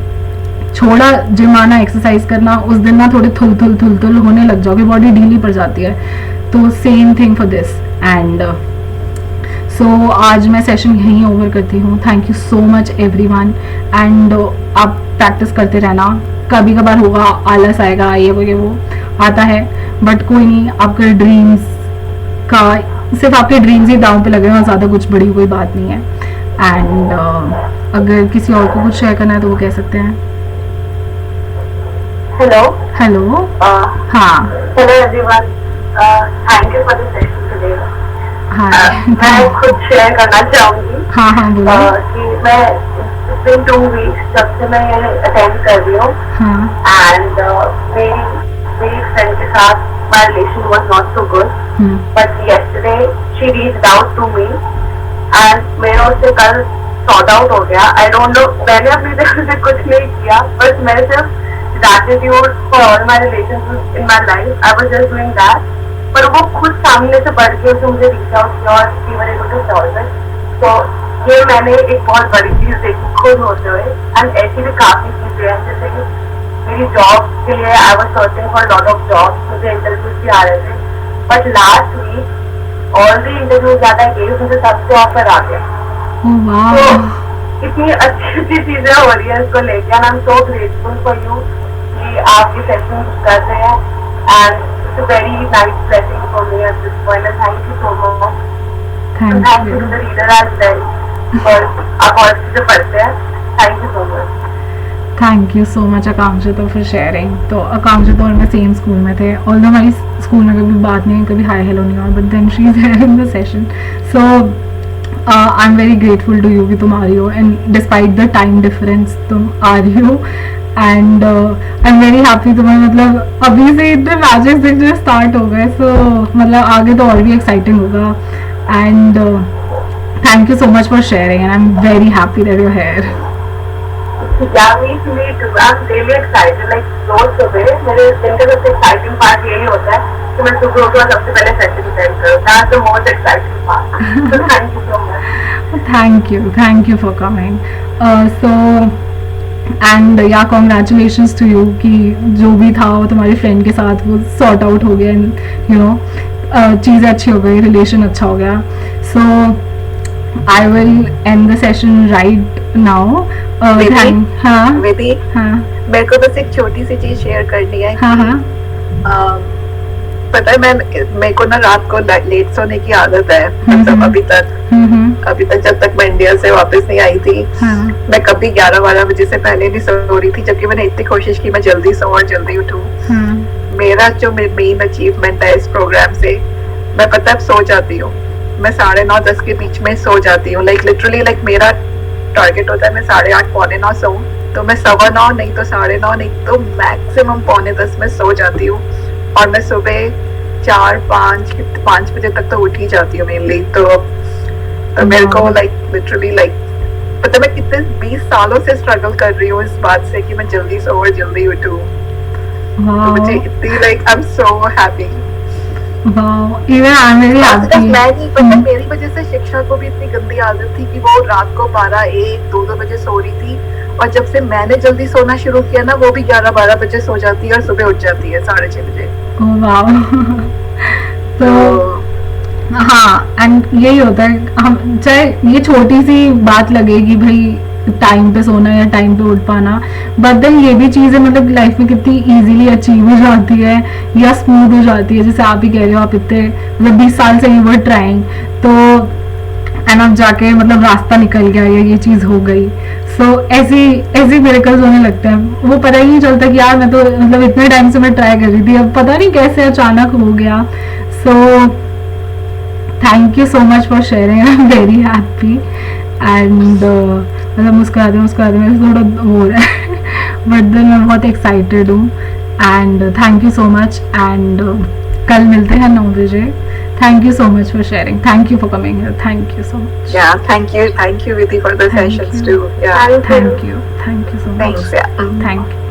छोड़ा जिम आना, एक्सरसाइज करना, उस दिन ना थोड़े थुल होने लग जाओगे, बॉडी ढीली पड़ जाती है। तो same thing for this. And so आज मैं सेशन यहीं ओवर करती हूँ। Thank you so much everyone. And आप प्रैक्टिस करते रहना, कभी कभार होगा आलस आएगा, ये वो आता है, बट कोई नहीं, आपके ड्रीम्स का सिर्फ आपके ड्रीम्स ही दांव पे लगे हैं, ज़्यादा कुछ बड़ी कोई बात नहीं है। एंड अगर किसी और को कुछ शेयर करना है तो वो कह सकते हैं। हेलो हाँ, hello everyone, thank you for the session today. मैं खुद शेयर करना चाहूंगी। हाँ बोलो। कि मैं पिछले 2 वीक्स जब से मैं ये अटेंड कर रही हूँ, एंड मेरी फ्रेंड के साथ my relation was not so good, but yesterday she reached out to me and मेरा उससे कल सॉर्ट आउट हो गया। I don't know, मैंने अपनी तरफ से कुछ नहीं किया, बस मैं सिर्फ gratitude for all my relationships in my life, I was just doing that। पर वो खुद सामने से बढ़ के उसने मुझे reach out किया और we were able to solve it। तो ये मैंने एक बहुत बड़ी चीज देखी खुद होते हुए। एंड ऐसी भी काफी चीजें हैं, जैसे कि मेरी जॉब के लिए I was searching for lot of job, मुझे इंटरव्यूज भी आ रहे थे, but last week all the interviews that I gave मुझे सबसे ऑफर आ गया। तो इतनी अच्छी अच्छी चीजें हो रही है इसको लेके, and I am so grateful for you कि आप ये सेशन कर रहे हैं, and it's a very nice blessing for me at this point, and thank you so much. Thank you to the reader as well for आप और चीजें पढ़ते हैं, thank you so much. Thank you so much Akankshita for sharing. तो आकांक्षिता और मैं same school में थे, ऑल्दो हमारी स्कूल में कभी बात नहीं, कभी हाय हेलो नहीं हुआ, but then she is here in the session. So I am very grateful to you कि तुम आ रही हो, and despite the time difference तुम आ रही हो, and I am very happy. तुम्हें मतलब अभी से इतने मैचेस दिखने स्टार्ट हो गए, सो मतलब आगे तो और भी एक्साइटिंग होगा, and thank you so much for sharing, and I am very happy that you are here. Yeah, me too. I'm really excited. Like रोज सुबह मेरे दिन का सबसे exciting part यही होता है कि मैं सुबह उठूँ और सबसे पहले session attend करूँ. That's the most exciting part. So thank you so much. Thank you for coming. So and yeah, congratulations to you कि जो भी था वो तुम्हारे फ्रेंड के साथ वो सॉर्ट आउट हो गया, एंड यू नो चीज़ें अच्छी हो गई, रिलेशन अच्छा हो गया. सो I will end the session right now. विधि, मेरे को बस एक छोटी सी चीज शेयर करनी है. पता है मेरे को ना रात को लेट सोने की आदत है, मतलब अभी तक जब तक मैं इंडिया से वापस नहीं आई थी, मैं कभी 11-12 बजे से पहले नहीं सो रही थी, जबकि मैंने इतनी कोशिश की मैं जल्दी सो और जल्दी उठूं. मेरा जो मेन अचीवमेंट है इस प्रोग्राम से, मैं पता है सो जाती हूँ, मैं 9:30-10 के बीच में सो जाती हूँ. लाइक लिटरली लाइक मेरा टारगेट होता है मैं 8:30-9 सोऊं, तो मैं 9:15 नहीं तो 9:30 नहीं तो मैक्सिमम 9:45 में सो जाती हूँ, और मैं सुबह 4-5 बजे तक तो उठ ही जाती हूँ मेनली. तो मेरे को लाइक लिटरली लाइक पता मैं कितने 20 सालों से स्ट्रगल कर रही हूँ इस बात से कि मैं जल्दी सो और जल्दी उठूँ. तो मुझे इतनी like I am so happy. मेरी वजह से शिक्षा को भी इतनी गंदी आदत थी कि वो रात को 12-1-2 बजे सो रही थी, और जब से मैंने जल्दी सोना शुरू किया ना, वो भी 11-12 बजे सो जाती है और सुबह उठ जाती है 6:30 बजे. तो हाँ, एंड यही होता है, हम चाहे ये छोटी सी बात लगे कि भाई टाइम पे सोना या टाइम पे उठ पाना, बट देन ये भी चीज़ें मतलब लाइफ में कितनी इजीली अचीव हो जाती है या स्मूथ हो जाती है. जैसे आप ही कह रहे हो, आप इतने मतलब 20 साल से यू वर ट्राइंग, तो एंड अब जाके मतलब रास्ता निकल गया या ये चीज़ हो गई. सो ऐसी मिरेकल्स होने लगते हैं, वो पता ही नहीं चलता कि यार मैं तो मतलब इतने टाइम से मैं ट्राई कर रही थी, अब पता नहीं कैसे अचानक हो गया. So thank you so much for sharing, I am very happy. And मतलब मुस्कुराते मेरे से थोड़ा वो हो रहा है बट देन मैं बहुत एक्साइटेड हूँ, and thank you so much. And कल मिलते हैं 9 बजे. Thank you so much for sharing, thank you for coming here, thank you so much. Thank you Vidhi for the sessions too. Thank you so much. Thanks. Thank you.